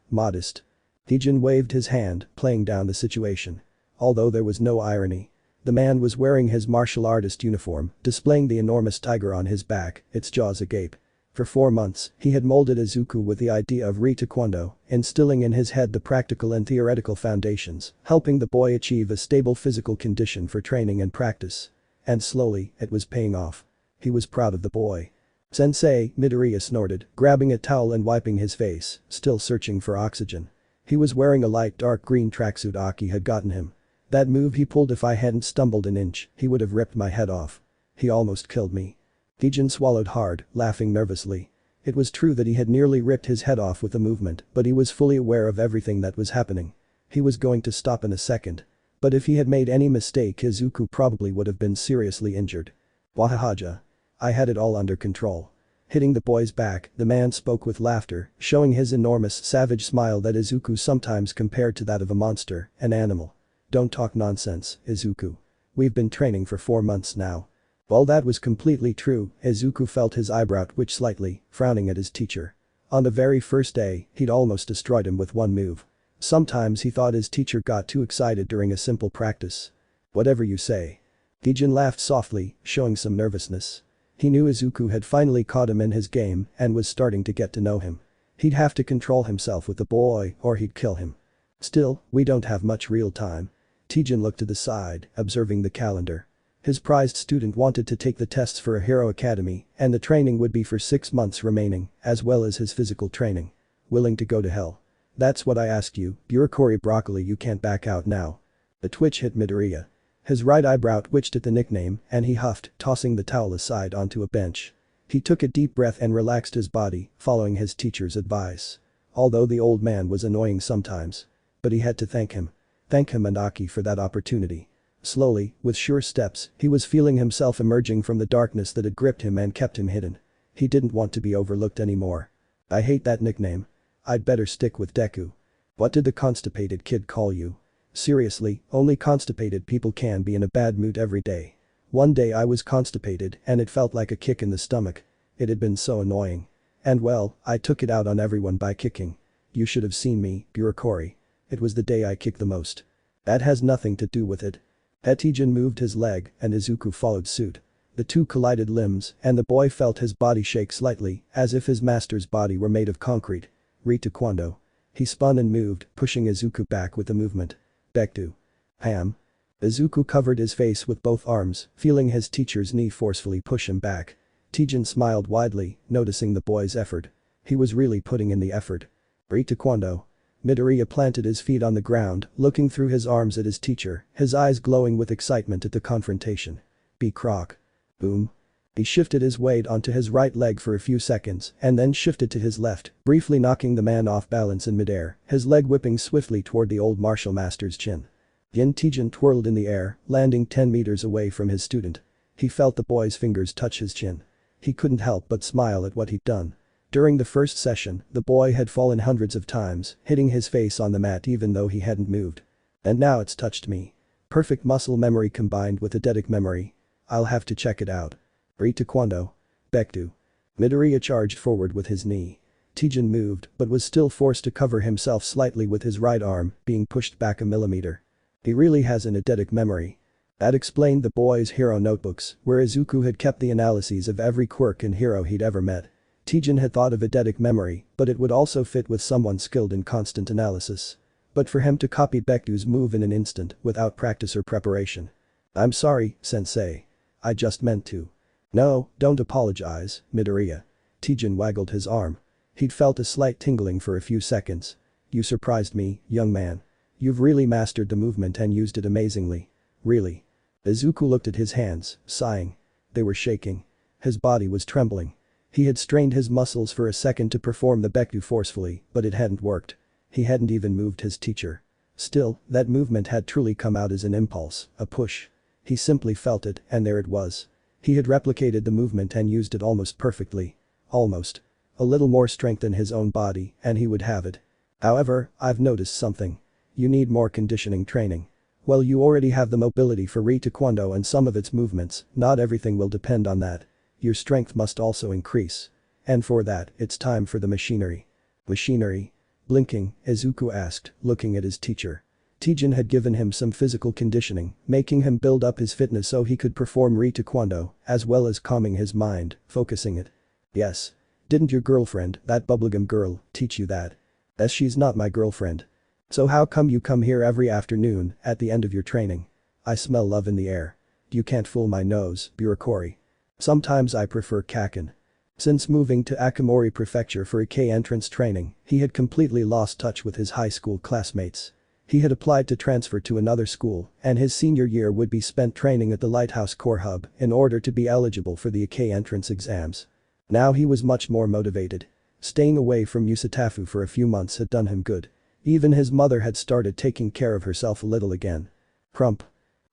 Tijin waved his hand, playing down the situation. Although there was no irony. The man was wearing his martial artist uniform, displaying the enormous tiger on his back, its jaws agape. For 4 months, he had molded Izuku with the idea of Taekwondo, instilling in his head the practical and theoretical foundations, helping the boy achieve a stable physical condition for training and practice. And slowly, it was paying off. He was proud of the boy. Sensei, Midoriya snorted, grabbing a towel and wiping his face, still searching for oxygen. He was wearing a light dark green tracksuit Aki had gotten him. That move he pulled, if I hadn't stumbled an inch, he would have ripped my head off. He almost killed me. Tijin swallowed hard, laughing nervously. It was true that he had nearly ripped his head off with the movement, but he was fully aware of everything that was happening. He was going to stop in a second. But if he had made any mistake, Izuku probably would have been seriously injured. Wahahaja. I had it all under control. Hitting the boy's back, the man spoke with laughter, showing his enormous, savage smile that Izuku sometimes compared to that of a monster, an animal. Don't talk nonsense, Izuku. We've been training for 4 months now. While that was completely true, Izuku felt his eyebrow twitch slightly, frowning at his teacher. On the very first day, he'd almost destroyed him with one move. Sometimes he thought his teacher got too excited during a simple practice. Whatever you say. Tijin laughed softly, showing some nervousness. He knew Izuku had finally caught him in his game and was starting to get to know him. He'd have to control himself with the boy or he'd kill him. Still, we don't have much real time. Tijin looked to the side, observing the calendar. His prized student wanted to take the tests for a hero academy, and the training would be for 6 months remaining, as well as his physical training. Willing to go to hell. That's what I asked you, Burakori Broccoli, you can't back out now. The twitch hit Midoriya. His right eyebrow twitched at the nickname and he huffed, tossing the towel aside onto a bench. He took a deep breath and relaxed his body, following his teacher's advice. Although the old man was annoying sometimes. But he had to thank him. Thank him and Aki for that opportunity. Slowly, with sure steps, he was feeling himself emerging from the darkness that had gripped him and kept him hidden. He didn't want to be overlooked anymore. I hate that nickname. I'd better stick with Deku. What did the constipated kid call you? Seriously, only constipated people can be in a bad mood every day. One day I was constipated and it felt like a kick in the stomach. It had been so annoying. And well, I took it out on everyone by kicking. You should have seen me, Burakori. It was the day I kicked the most. That has nothing to do with it. Tijin moved his leg and Izuku followed suit. The two collided limbs and the boy felt his body shake slightly as if his master's body were made of concrete. Taekwondo. He spun and moved, pushing Izuku back with the movement. Deku. Ham. Izuku covered his face with both arms, feeling his teacher's knee forcefully push him back. Tijin smiled widely, noticing the boy's effort. He was really putting in the effort. Taekwondo. Midoriya planted his feet on the ground, looking through his arms at his teacher, his eyes glowing with excitement at the confrontation. Be Croc. Boom. He shifted his weight onto his right leg for a few seconds and then shifted to his left, briefly knocking the man off balance in midair, his leg whipping swiftly toward the old martial master's chin. Tijin twirled in the air, landing 10 meters away from his student. He felt the boy's fingers touch his chin. He couldn't help but smile at what he'd done. During the first session, the boy had fallen hundreds of times, hitting his face on the mat even though he hadn't moved. And now it's touched me. Perfect muscle memory combined with eidetic memory. I'll have to check it out. Taekwondo. Deku. Midoriya charged forward with his knee. Tijin moved but was still forced to cover himself slightly with his right arm, being pushed back a millimeter. He really has an eidetic memory. That explained the boy's hero notebooks, where Izuku had kept the analyses of every quirk and hero he'd ever met. Tijin had thought of eidetic memory, but it would also fit with someone skilled in constant analysis. But for him to copy Deku's move in an instant without practice or preparation. I'm sorry, sensei. I just meant to. No, don't apologize, Midoriya. Tijin waggled his arm. He'd felt a slight tingling for a few seconds. You surprised me, young man. You've really mastered the movement and used it amazingly. Really. Izuku looked at his hands, sighing. They were shaking. His body was trembling. He had strained his muscles for a second to perform the Deku forcefully, but it hadn't worked. He hadn't even moved his teacher. Still, that movement had truly come out as an impulse, a push. He simply felt it, and there it was. He had replicated the movement and used it almost perfectly. Almost. A little more strength in his own body, and he would have it. However, I've noticed something. You need more conditioning training. Well, you already have the mobility for Taekwondo and some of its movements, not everything will depend on that. Your strength must also increase. And for that, it's time for the machinery. Machinery? Blinking, Izuku asked, looking at his teacher. Tijin had given him some physical conditioning, making him build up his fitness so he could perform Taekwondo, as well as calming his mind, focusing it. Yes. Didn't your girlfriend, that bubblegum girl, teach you that? As she's not my girlfriend. So how come you come here every afternoon, at the end of your training? I smell love in the air. You can't fool my nose, Burakori. Sometimes I prefer Kaken. Since moving to Akamori Prefecture for IK entrance training, he had completely lost touch with his high school classmates. He had applied to transfer to another school, and his senior year would be spent training at the Lighthouse Core Hub in order to be eligible for the IK entrance exams. Now he was much more motivated. Staying away from Usatafu for a few months had done him good. Even his mother had started taking care of herself a little again. Crump.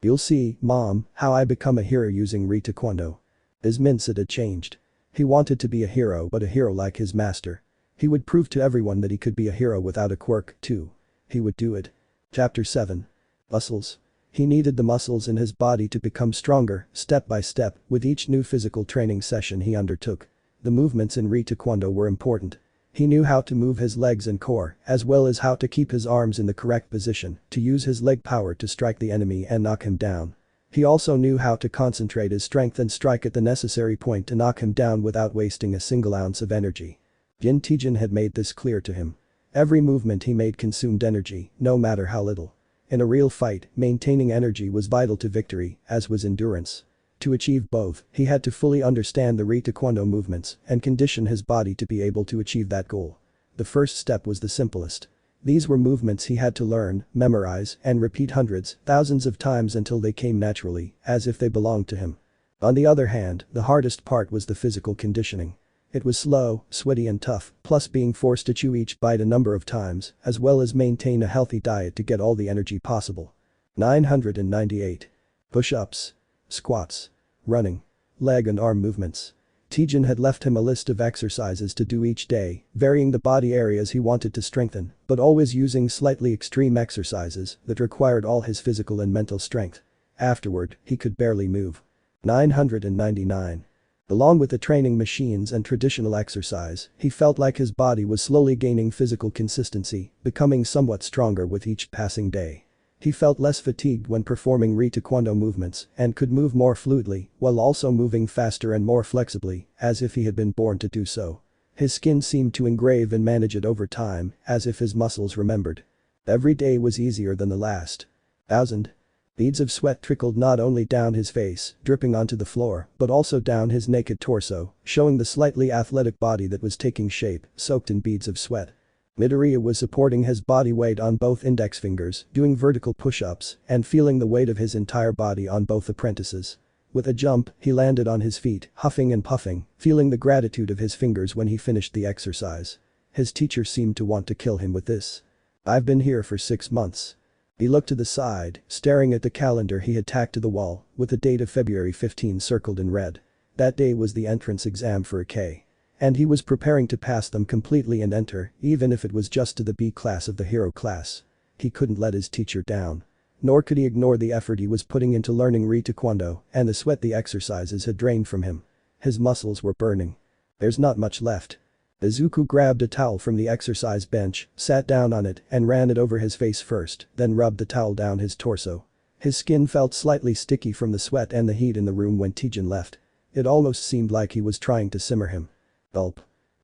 You'll see, Mom, how I become a hero using Taekwondo. His mindset had changed. He wanted to be a hero, but a hero like his master. He would prove to everyone that he could be a hero without a quirk, too. He would do it. Chapter 7. Muscles. He needed the muscles in his body to become stronger, step by step, with each new physical training session he undertook. The movements in Taekwondo were important. He knew how to move his legs and core, as well as how to keep his arms in the correct position, to use his leg power to strike the enemy and knock him down. He also knew how to concentrate his strength and strike at the necessary point to knock him down without wasting a single ounce of energy. Tijin had made this clear to him. Every movement he made consumed energy, no matter how little. In a real fight, maintaining energy was vital to victory, as was endurance. To achieve both, he had to fully understand the Taekwondo movements and condition his body to be able to achieve that goal. The first step was the simplest. These were movements he had to learn, memorize, and repeat hundreds, thousands of times until they came naturally, as if they belonged to him. On the other hand, the hardest part was the physical conditioning. It was slow, sweaty and tough, plus being forced to chew each bite a number of times, as well as maintain a healthy diet to get all the energy possible. 998. Push-ups. Squats. Running. Leg and arm movements. Tijin had left him a list of exercises to do each day, varying the body areas he wanted to strengthen, but always using slightly extreme exercises that required all his physical and mental strength. Afterward, he could barely move. 999. Along with the training machines and traditional exercise, he felt like his body was slowly gaining physical consistency, becoming somewhat stronger with each passing day. He felt less fatigued when performing Taekwondo movements and could move more fluidly while also moving faster and more flexibly, as if he had been born to do so. His skin seemed to engrave and manage it over time, as if his muscles remembered. Every day was easier than the last. 1,000. Beads of sweat trickled not only down his face, dripping onto the floor, but also down his naked torso, showing the slightly athletic body that was taking shape, soaked in beads of sweat. Midoriya was supporting his body weight on both index fingers, doing vertical push-ups, and feeling the weight of his entire body on both apprentices. With a jump, he landed on his feet, huffing and puffing, feeling the gratitude of his fingers when he finished the exercise. His teacher seemed to want to kill him with this. "I've been here for 6 months." He looked to the side, staring at the calendar he had tacked to the wall, with the date of February 15 circled in red. That day was the entrance exam for A.K. And he was preparing to pass them completely and enter, even if it was just to the B class of the hero class. He couldn't let his teacher down. Nor could he ignore the effort he was putting into learning Taekwondo and the sweat the exercises had drained from him. His muscles were burning. "There's not much left." Izuku grabbed a towel from the exercise bench, sat down on it and ran it over his face first, then rubbed the towel down his torso. His skin felt slightly sticky from the sweat and the heat in the room when Tijin left. It almost seemed like he was trying to simmer him. Gulp.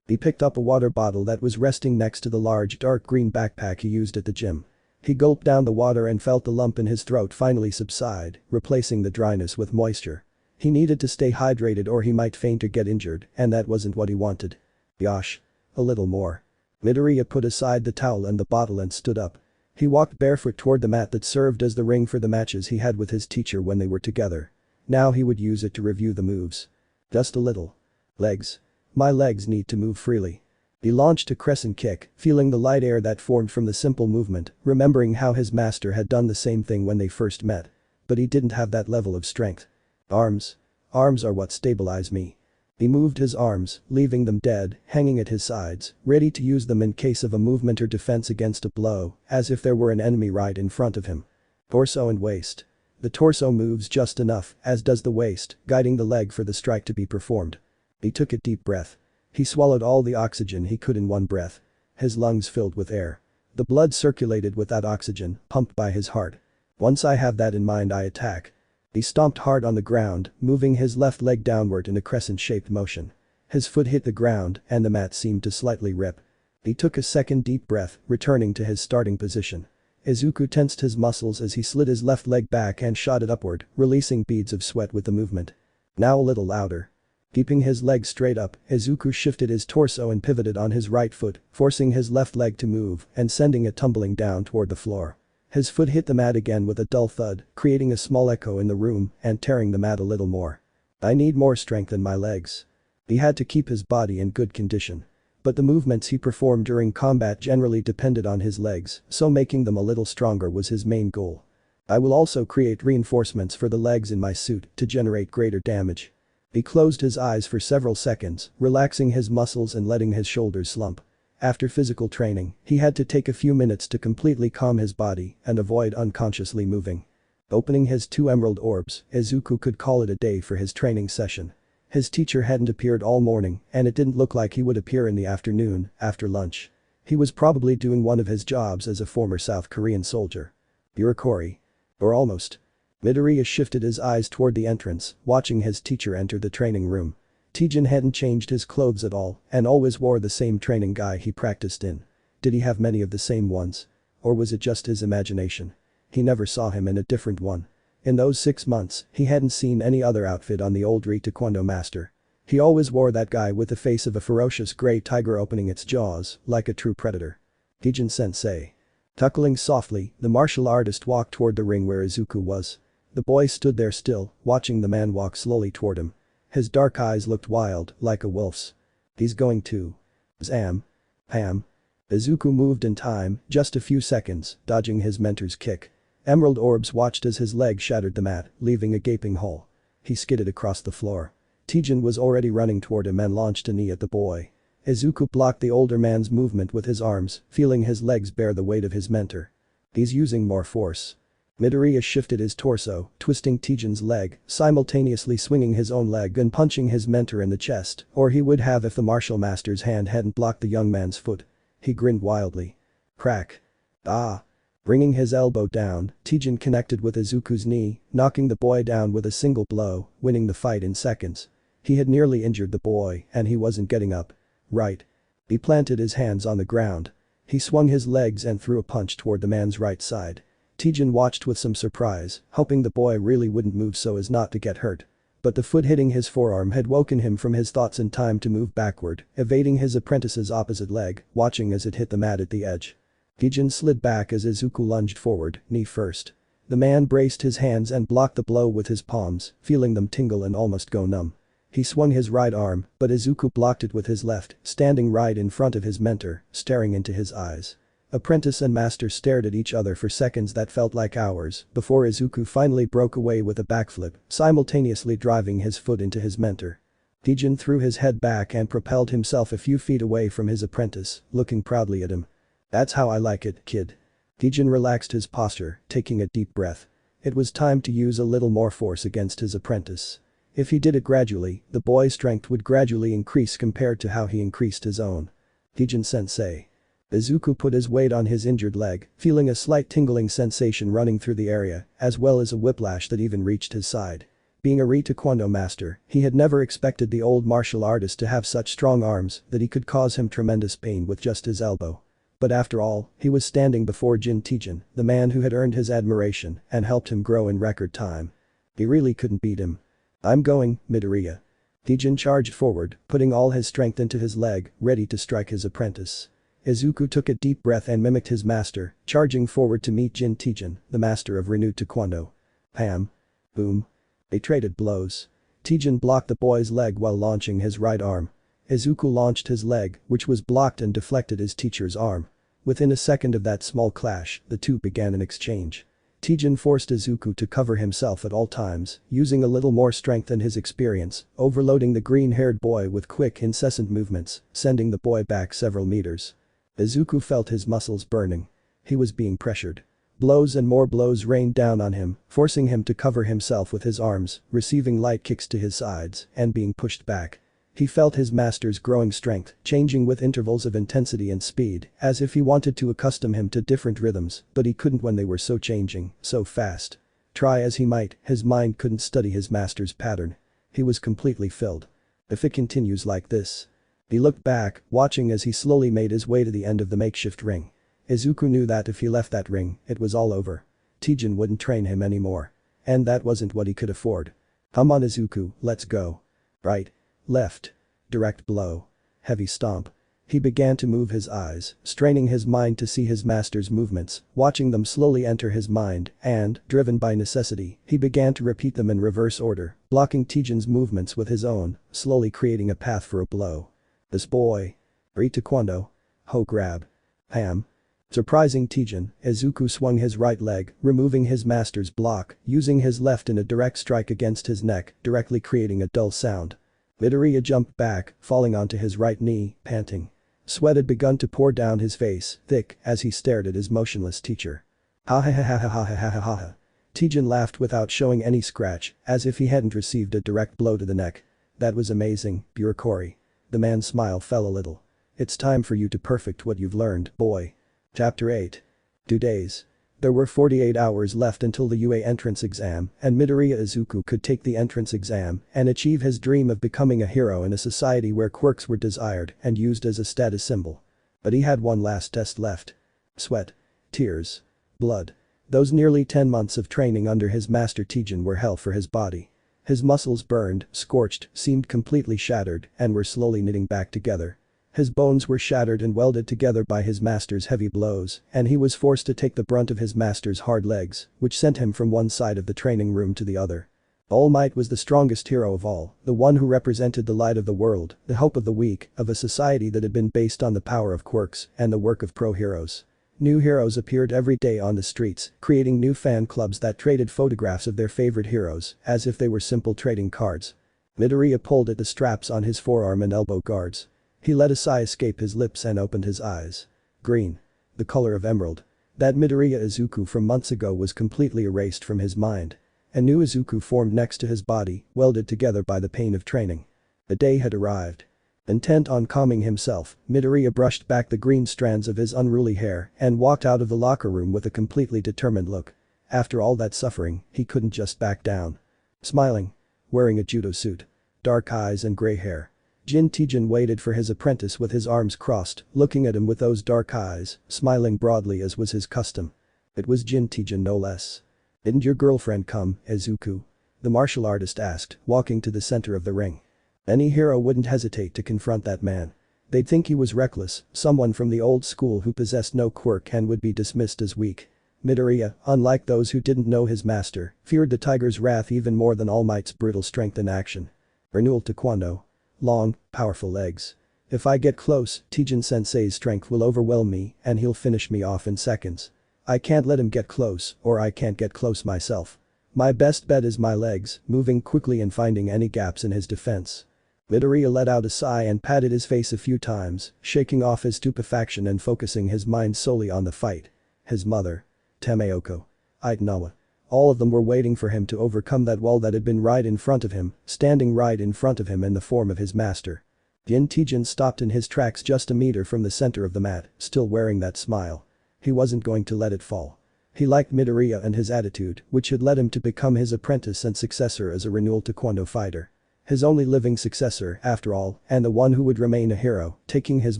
He picked up a water bottle that was resting next to the large dark green backpack he used at the gym. He gulped down the water and felt the lump in his throat finally subside, replacing the dryness with moisture. He needed to stay hydrated or he might faint or get injured, and that wasn't what he wanted. Yosh. A little more. Midoriya put aside the towel and the bottle and stood up. He walked barefoot toward the mat that served as the ring for the matches he had with his teacher when they were together. Now he would use it to review the moves. Just a little. Legs. My legs need to move freely. He launched a crescent kick, feeling the light air that formed from the simple movement, remembering how his master had done the same thing when they first met. But he didn't have that level of strength. Arms. Arms are what stabilize me. He moved his arms, leaving them dead, hanging at his sides, ready to use them in case of a movement or defense against a blow, as if there were an enemy right in front of him. Torso and waist. The torso moves just enough, as does the waist, guiding the leg for the strike to be performed. He took a deep breath. He swallowed all the oxygen he could in one breath. His lungs filled with air. The blood circulated with that oxygen, pumped by his heart. Once I have that in mind, I attack. He stomped hard on the ground, moving his left leg downward in a crescent-shaped motion. His foot hit the ground and the mat seemed to slightly rip. He took a second deep breath, returning to his starting position. Izuku tensed his muscles as he slid his left leg back and shot it upward, releasing beads of sweat with the movement. Now a little louder. Keeping his leg straight up, Izuku shifted his torso and pivoted on his right foot, forcing his left leg to move and sending it tumbling down toward the floor. His foot hit the mat again with a dull thud, creating a small echo in the room and tearing the mat a little more. I need more strength in my legs. He had to keep his body in good condition. But the movements he performed during combat generally depended on his legs, so making them a little stronger was his main goal. I will also create reinforcements for the legs in my suit to generate greater damage. He closed his eyes for several seconds, relaxing his muscles and letting his shoulders slump. After physical training, he had to take a few minutes to completely calm his body and avoid unconsciously moving. Opening his 2 emerald orbs, Izuku could call it a day for his training session. His teacher hadn't appeared all morning and it didn't look like he would appear in the afternoon, after lunch. He was probably doing one of his jobs as a former South Korean soldier. Burakori. Or almost. Midoriya shifted his eyes toward the entrance, watching his teacher enter the training room. Tijin hadn't changed his clothes at all and always wore the same training guy he practiced in. Did he have many of the same ones? Or was it just his imagination? He never saw him in a different one. In those 6 months, he hadn't seen any other outfit on the old Taekwondo master. He always wore that guy with the face of a ferocious grey tiger opening its jaws, like a true predator. Tijin-sensei. Chuckling softly, the martial artist walked toward the ring where Izuku was. The boy stood there still, watching the man walk slowly toward him. His dark eyes looked wild, like a wolf's. He's going to. Zam. Pam. Izuku moved in time, just a few seconds, dodging his mentor's kick. Emerald orbs watched as his leg shattered the mat, leaving a gaping hole. He skidded across the floor. Tijin was already running toward him and launched a knee at the boy. Izuku blocked the older man's movement with his arms, feeling his legs bear the weight of his mentor. He's using more force. Midoriya shifted his torso, twisting Tijin's leg, simultaneously swinging his own leg and punching his mentor in the chest, or he would have if the martial master's hand hadn't blocked the young man's foot. He grinned wildly. Crack. Ah. Bringing his elbow down, Tijin connected with Izuku's knee, knocking the boy down with a single blow, winning the fight in seconds. He had nearly injured the boy, and he wasn't getting up. Right. He planted his hands on the ground. He swung his legs and threw a punch toward the man's right side. Tijin watched with some surprise, hoping the boy really wouldn't move so as not to get hurt. But the foot hitting his forearm had woken him from his thoughts in time to move backward, evading his apprentice's opposite leg, watching as it hit the mat at the edge. Tijin slid back as Izuku lunged forward, knee first. The man braced his hands and blocked the blow with his palms, feeling them tingle and almost go numb. He swung his right arm, but Izuku blocked it with his left, standing right in front of his mentor, staring into his eyes. Apprentice and master stared at each other for seconds that felt like hours, before Izuku finally broke away with a backflip, simultaneously driving his foot into his mentor. Tijin threw his head back and propelled himself a few feet away from his apprentice, looking proudly at him. That's how I like it, kid. Tijin relaxed his posture, taking a deep breath. It was time to use a little more force against his apprentice. If he did it gradually, the boy's strength would gradually increase compared to how he increased his own. Tijin-sensei. Izuku put his weight on his injured leg, feeling a slight tingling sensation running through the area, as well as a whiplash that even reached his side. Being a Taekwondo master, he had never expected the old martial artist to have such strong arms that he could cause him tremendous pain with just his elbow. But after all, he was standing before Jin Tijin, the man who had earned his admiration and helped him grow in record time. He really couldn't beat him. I'm going, Midoriya. Tijin charged forward, putting all his strength into his leg, ready to strike his apprentice. Izuku took a deep breath and mimicked his master, charging forward to meet Jin Tijin, the master of renewed Taekwondo. Pam. Boom. They traded blows. Tijin blocked the boy's leg while launching his right arm. Izuku launched his leg, which was blocked and deflected his teacher's arm. Within a second of that small clash, the two began an exchange. Tijin forced Izuku to cover himself at all times, using a little more strength than his experience, overloading the green-haired boy with quick, incessant movements, sending the boy back several meters. Izuku felt his muscles burning. He was being pressured. Blows and more blows rained down on him, forcing him to cover himself with his arms, receiving light kicks to his sides, and being pushed back. He felt his master's growing strength, changing with intervals of intensity and speed, as if he wanted to accustom him to different rhythms, but he couldn't when they were so changing, so fast. Try as he might, his mind couldn't study his master's pattern. He was completely filled. If it continues like this. He looked back, watching as he slowly made his way to the end of the makeshift ring. Izuku knew that if he left that ring, it was all over. Tijin wouldn't train him anymore. And that wasn't what he could afford. Come on Izuku, let's go. Right. Left. Direct blow. Heavy stomp. He began to move his eyes, straining his mind to see his master's movements, watching them slowly enter his mind, and, driven by necessity, he began to repeat them in reverse order, blocking Tijin's movements with his own, slowly creating a path for a blow. This boy. Taekwondo. Ho grab. Pam. Surprising Tijin, Izuku swung his right leg, removing his master's block, using his left in a direct strike against his neck, directly creating a dull sound. Midoriya jumped back, falling onto his right knee, panting. Sweat had begun to pour down his face, thick, as he stared at his motionless teacher. Ha ha ha ha ha ha ha ha ha. Tijin laughed without showing any scratch, as if he hadn't received a direct blow to the neck. That was amazing, Burakori. The man's smile fell a little. It's time for you to perfect what you've learned, boy. Chapter 8. 2 days. There were 48 hours left until the UA entrance exam, and Midoriya Izuku could take the entrance exam and achieve his dream of becoming a hero in a society where quirks were desired and used as a status symbol. But he had one last test left. Sweat. Tears. Blood. Those nearly 10 months of training under his master Tijin were hell for his body. His muscles burned, scorched, seemed completely shattered, and were slowly knitting back together. His bones were shattered and welded together by his master's heavy blows, and he was forced to take the brunt of his master's hard legs, which sent him from one side of the training room to the other. Almight was the strongest hero of all, the one who represented the light of the world, the hope of the weak, of a society that had been based on the power of quirks and the work of pro-heroes. New heroes appeared every day on the streets, creating new fan clubs that traded photographs of their favorite heroes, as if they were simple trading cards. Midoriya pulled at the straps on his forearm and elbow guards. He let a sigh escape his lips and opened his eyes. Green. The color of emerald. That Midoriya Izuku from months ago was completely erased from his mind. A new Izuku formed next to his body, welded together by the pain of training. The day had arrived. Intent on calming himself, Midoriya brushed back the green strands of his unruly hair and walked out of the locker room with a completely determined look. After all that suffering, he couldn't just back down. Smiling. Wearing a judo suit. Dark eyes and gray hair. Tijin waited for his apprentice with his arms crossed, looking at him with those dark eyes, smiling broadly as was his custom. It was Tijin no less. "Didn't your girlfriend come, Izuku?" the martial artist asked, walking to the center of the ring. Any hero wouldn't hesitate to confront that man. They'd think he was reckless, someone from the old school who possessed no quirk and would be dismissed as weak. Midoriya, unlike those who didn't know his master, feared the tiger's wrath even more than All Might's brutal strength in action. Renewal Taekwondo. Long, powerful legs. If I get close, Tijin sensei's strength will overwhelm me and he'll finish me off in seconds. I can't let him get close, or I can't get close myself. My best bet is my legs, moving quickly and finding any gaps in his defense. Midoriya let out a sigh and patted his face a few times, shaking off his stupefaction and focusing his mind solely on the fight. His mother. Tameoko. Itanawa. All of them were waiting for him to overcome that wall that had been right in front of him, standing right in front of him in the form of his master. Tijin stopped in his tracks just a meter from the center of the mat, still wearing that smile. He wasn't going to let it fall. He liked Midoriya and his attitude, which had led him to become his apprentice and successor as a renewal Taekwondo fighter. His only living successor, after all, and the one who would remain a hero, taking his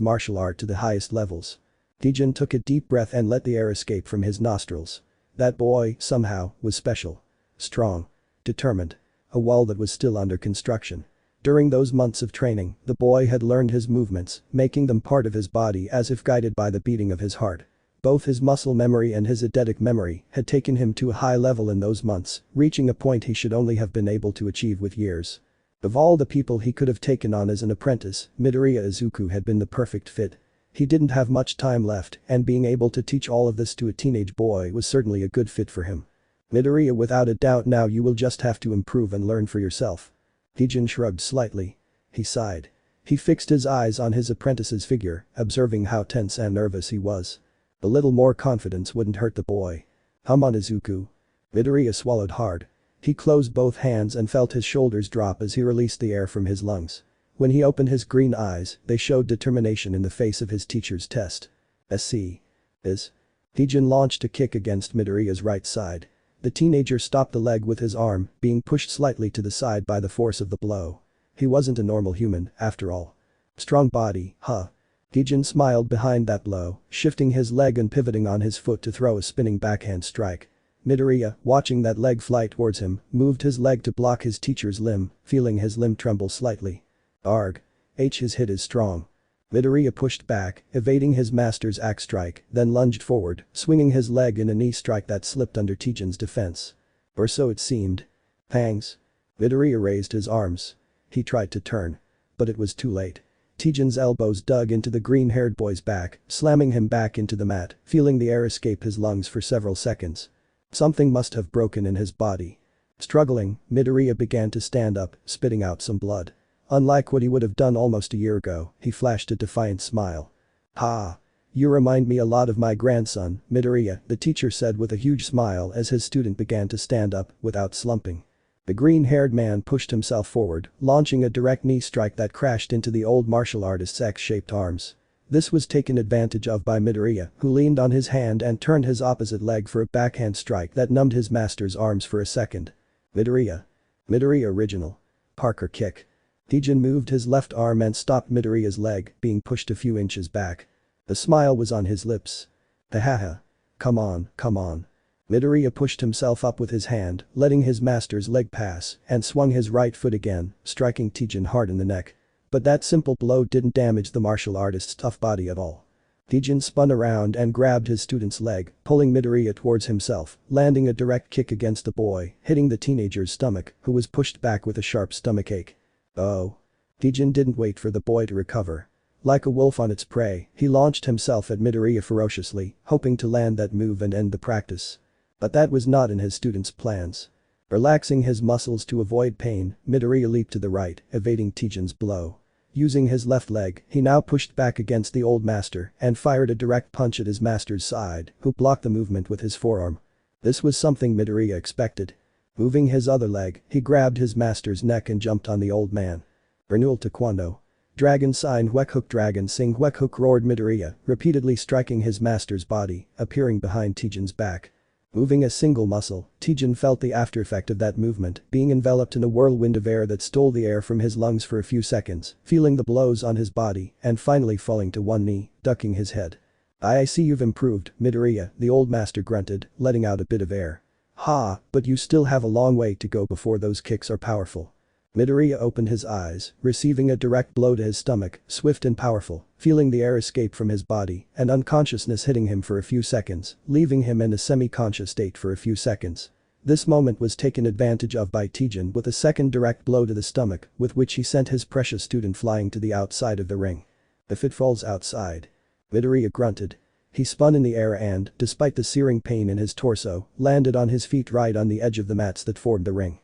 martial art to the highest levels. Tijin took a deep breath and let the air escape from his nostrils. That boy, somehow, was special. Strong. Determined. A wall that was still under construction. During those months of training, the boy had learned his movements, making them part of his body as if guided by the beating of his heart. Both his muscle memory and his eidetic memory had taken him to a high level in those months, reaching a point he should only have been able to achieve with years. Of all the people he could have taken on as an apprentice, Midoriya Izuku had been the perfect fit. He didn't have much time left, and being able to teach all of this to a teenage boy was certainly a good fit for him. Midoriya, without a doubt, now you will just have to improve and learn for yourself. Tijin shrugged slightly. He sighed. He fixed his eyes on his apprentice's figure, observing how tense and nervous he was. A little more confidence wouldn't hurt the boy. "Come on, Izuku." Midoriya swallowed hard. He closed both hands and felt his shoulders drop as he released the air from his lungs. When he opened his green eyes, they showed determination in the face of his teacher's test. "SC. Is." Tijin launched a kick against Midoriya's right side. The teenager stopped the leg with his arm, being pushed slightly to the side by the force of the blow. He wasn't a normal human, after all. Strong body, huh? Tijin smiled behind that blow, shifting his leg and pivoting on his foot to throw a spinning backhand strike. Midoriya, watching that leg fly towards him, moved his leg to block his teacher's limb, feeling his limb tremble slightly. Arg. His hit is strong. Midoriya pushed back, evading his master's axe strike, then lunged forward, swinging his leg in a knee strike that slipped under Tijin's defense. Or so it seemed. Pangs. Midoriya raised his arms. He tried to turn. But it was too late. Tijin's elbows dug into the green-haired boy's back, slamming him back into the mat, feeling the air escape his lungs for several seconds. Something must have broken in his body. Struggling, Midoriya began to stand up, spitting out some blood. Unlike what he would have done almost a year ago, he flashed a defiant smile. "Ha! You remind me a lot of my grandson, Midoriya," the teacher said with a huge smile as his student began to stand up, without slumping. The green-haired man pushed himself forward, launching a direct knee strike that crashed into the old martial artist's X-shaped arms. This was taken advantage of by Midoriya, who leaned on his hand and turned his opposite leg for a backhand strike that numbed his master's arms for a second. Midoriya. Midoriya original. Parker kick. Tijin moved his left arm and stopped Midoriya's leg, being pushed a few inches back. A smile was on his lips. "Hahaha. Come on, come on." Midoriya pushed himself up with his hand, letting his master's leg pass, and swung his right foot again, striking Tijin hard in the neck. But that simple blow didn't damage the martial artist's tough body at all. Tijin spun around and grabbed his student's leg, pulling Midoriya towards himself, landing a direct kick against the boy, hitting the teenager's stomach, who was pushed back with a sharp stomachache. Oh. Tijin didn't wait for the boy to recover. Like a wolf on its prey, he launched himself at Midoriya ferociously, hoping to land that move and end the practice. But that was not in his student's plans. Relaxing his muscles to avoid pain, Midoriya leaped to the right, evading Tijin's blow. Using his left leg, he now pushed back against the old master and fired a direct punch at his master's side, who blocked the movement with his forearm. This was something Midoriya expected. Moving his other leg, he grabbed his master's neck and jumped on the old man. Renewal Taekwondo. Dragon sign Huek Hook Dragon Sing Huek Hook roared Midoriya, repeatedly striking his master's body, appearing behind Tijin's back. Moving a single muscle, Tijin felt the aftereffect of that movement, being enveloped in a whirlwind of air that stole the air from his lungs for a few seconds, feeling the blows on his body, and finally falling to one knee, ducking his head. I see you've improved, Midoriya, the old master grunted, letting out a bit of air. Ha, but you still have a long way to go before those kicks are powerful. Midoriya opened his eyes, receiving a direct blow to his stomach, swift and powerful, feeling the air escape from his body and unconsciousness hitting him for a few seconds, leaving him in a semi-conscious state for a few seconds. This moment was taken advantage of by Tijin with a second direct blow to the stomach, with which he sent his precious student flying to the outside of the ring. If it falls outside. Midoriya grunted. He spun in the air and, despite the searing pain in his torso, landed on his feet right on the edge of the mats that formed the ring.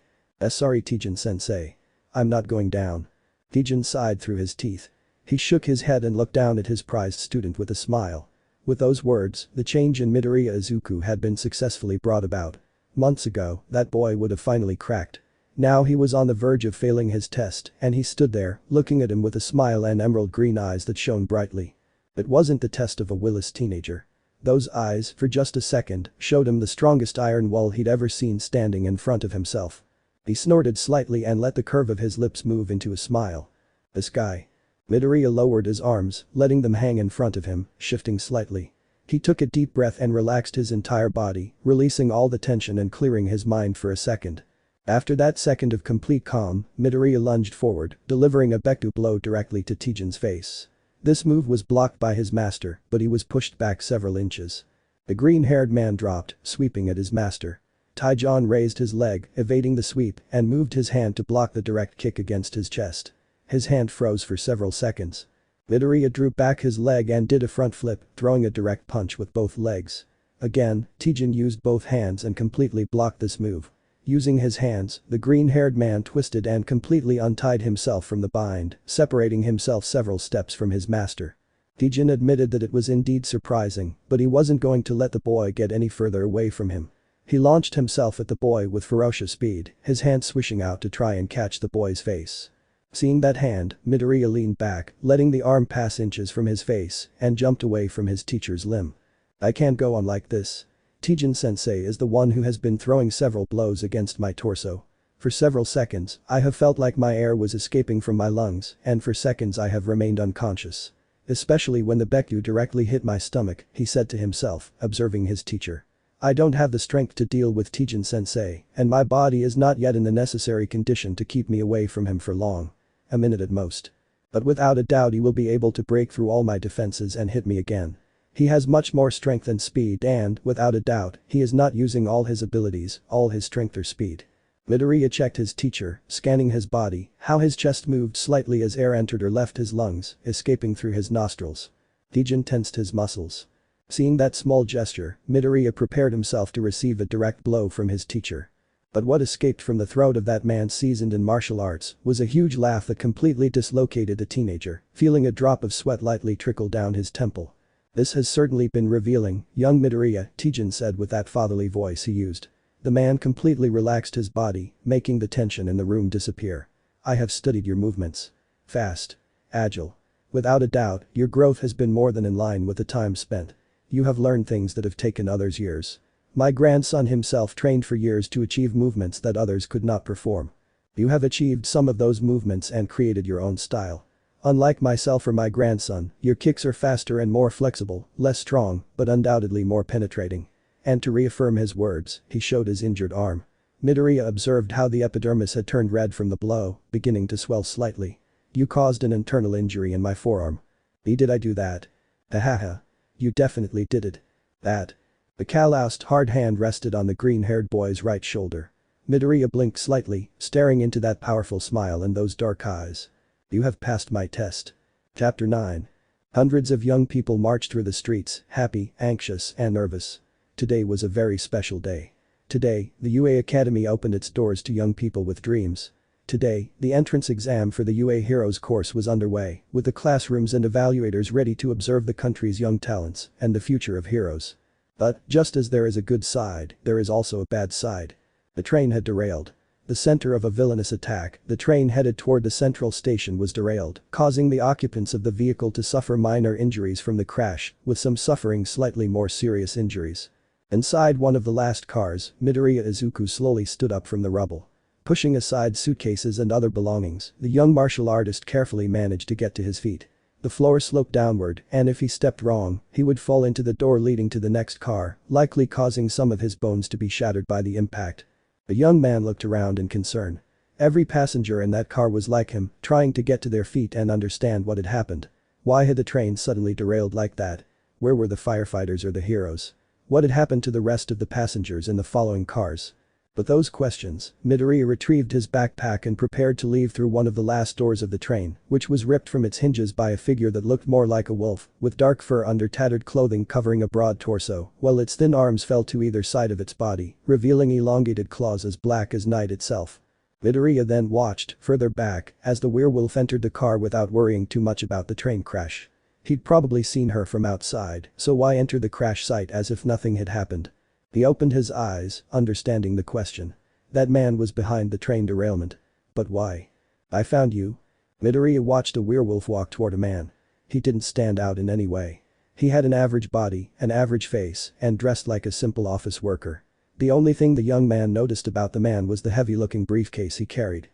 Sorry Tijin-sensei. I'm not going down. Tijin sighed through his teeth. He shook his head and looked down at his prized student with a smile. With those words, the change in Midoriya Izuku had been successfully brought about. Months ago, that boy would have finally cracked. Now he was on the verge of failing his test, and he stood there, looking at him with a smile and emerald green eyes that shone brightly. It wasn't the test of a willless teenager. Those eyes, for just a second, showed him the strongest iron wall he'd ever seen standing in front of himself. He snorted slightly and let the curve of his lips move into a smile. This guy. Midoriya lowered his arms, letting them hang in front of him, shifting slightly. He took a deep breath and relaxed his entire body, releasing all the tension and clearing his mind for a second. After that second of complete calm, Midoriya lunged forward, delivering a boku blow directly to Tijin's face. This move was blocked by his master, but he was pushed back several inches. The green-haired man dropped, sweeping at his master. Tijin raised his leg, evading the sweep, and moved his hand to block the direct kick against his chest. His hand froze for several seconds. Midoriya drew back his leg and did a front flip, throwing a direct punch with both legs. Again, Tijin used both hands and completely blocked this move. Using his hands, the green-haired man twisted and completely untied himself from the bind, separating himself several steps from his master. Tijin admitted that it was indeed surprising, but he wasn't going to let the boy get any further away from him. He launched himself at the boy with ferocious speed, his hand swishing out to try and catch the boy's face. Seeing that hand, Midoriya leaned back, letting the arm pass inches from his face, and jumped away from his teacher's limb. I can't go on like this. Tijin-sensei is the one who has been throwing several blows against my torso. For several seconds, I have felt like my air was escaping from my lungs, and for seconds I have remained unconscious. Especially when the boku directly hit my stomach, he said to himself, observing his teacher. I don't have the strength to deal with Tijin-sensei, and my body is not yet in the necessary condition to keep me away from him for long. A minute at most. But without a doubt he will be able to break through all my defenses and hit me again. He has much more strength and speed and, without a doubt, he is not using all his abilities, all his strength or speed. Midoriya checked his teacher, scanning his body, how his chest moved slightly as air entered or left his lungs, escaping through his nostrils. Tijin tensed his muscles. Seeing that small gesture, Midoriya prepared himself to receive a direct blow from his teacher. But what escaped from the throat of that man seasoned in martial arts was a huge laugh that completely dislocated the teenager, feeling a drop of sweat lightly trickle down his temple. This has certainly been revealing, young Midoriya, Tijin said with that fatherly voice he used. The man completely relaxed his body, making the tension in the room disappear. I have studied your movements. Fast. Agile. Without a doubt, your growth has been more than in line with the time spent. You have learned things that have taken others years. My grandson himself trained for years to achieve movements that others could not perform. You have achieved some of those movements and created your own style. Unlike myself or my grandson, your kicks are faster and more flexible, less strong, but undoubtedly more penetrating. And to reaffirm his words, he showed his injured arm. Midoriya observed how the epidermis had turned red from the blow, beginning to swell slightly. You caused an internal injury in my forearm. Did I do that? Hahaha. You definitely did it. That. The calloused hard hand rested on the green-haired boy's right shoulder. Midoriya blinked slightly, staring into that powerful smile and those dark eyes. You have passed my test. Chapter 9. Hundreds of young people marched through the streets, happy, anxious, and nervous. Today was a very special day. Today, the UA Academy opened its doors to young people with dreams. Today, the entrance exam for the UA Heroes course was underway, with the classrooms and evaluators ready to observe the country's young talents and the future of heroes. But, just as there is a good side, there is also a bad side. The train had derailed. The center of a villainous attack, the train headed toward the central station was derailed, causing the occupants of the vehicle to suffer minor injuries from the crash, with some suffering slightly more serious injuries. Inside one of the last cars, Midoriya Izuku slowly stood up from the rubble. Pushing aside suitcases and other belongings, the young martial artist carefully managed to get to his feet. The floor sloped downward, and if he stepped wrong, he would fall into the door leading to the next car, likely causing some of his bones to be shattered by the impact. The young man looked around in concern. Every passenger in that car was like him, trying to get to their feet and understand what had happened. Why had the train suddenly derailed like that? Where were the firefighters or the heroes? What had happened to the rest of the passengers in the following cars? With those questions, Midoriya retrieved his backpack and prepared to leave through one of the last doors of the train, which was ripped from its hinges by a figure that looked more like a wolf, with dark fur under tattered clothing covering a broad torso, while its thin arms fell to either side of its body, revealing elongated claws as black as night itself. Midoriya then watched, further back, as the werewolf entered the car without worrying too much about the train crash. He'd probably seen her from outside, so why enter the crash site as if nothing had happened? He opened his eyes, understanding the question. That man was behind the train derailment. But why? I found you. Midoriya watched a werewolf walk toward a man. He didn't stand out in any way. He had an average body, an average face, and dressed like a simple office worker. The only thing the young man noticed about the man was the heavy-looking briefcase he carried.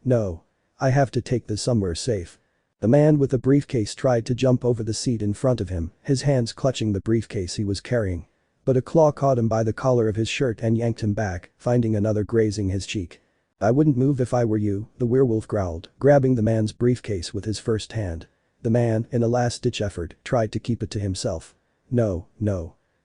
No. I have to take this somewhere safe. The man with the briefcase tried to jump over the seat in front of him, his hands clutching the briefcase he was carrying. But a claw caught him by the collar of his shirt and yanked him back, finding another grazing his cheek. I wouldn't move if I were you, the werewolf growled, grabbing the man's briefcase with his first hand. The man, in a last-ditch effort, tried to keep it to himself. No.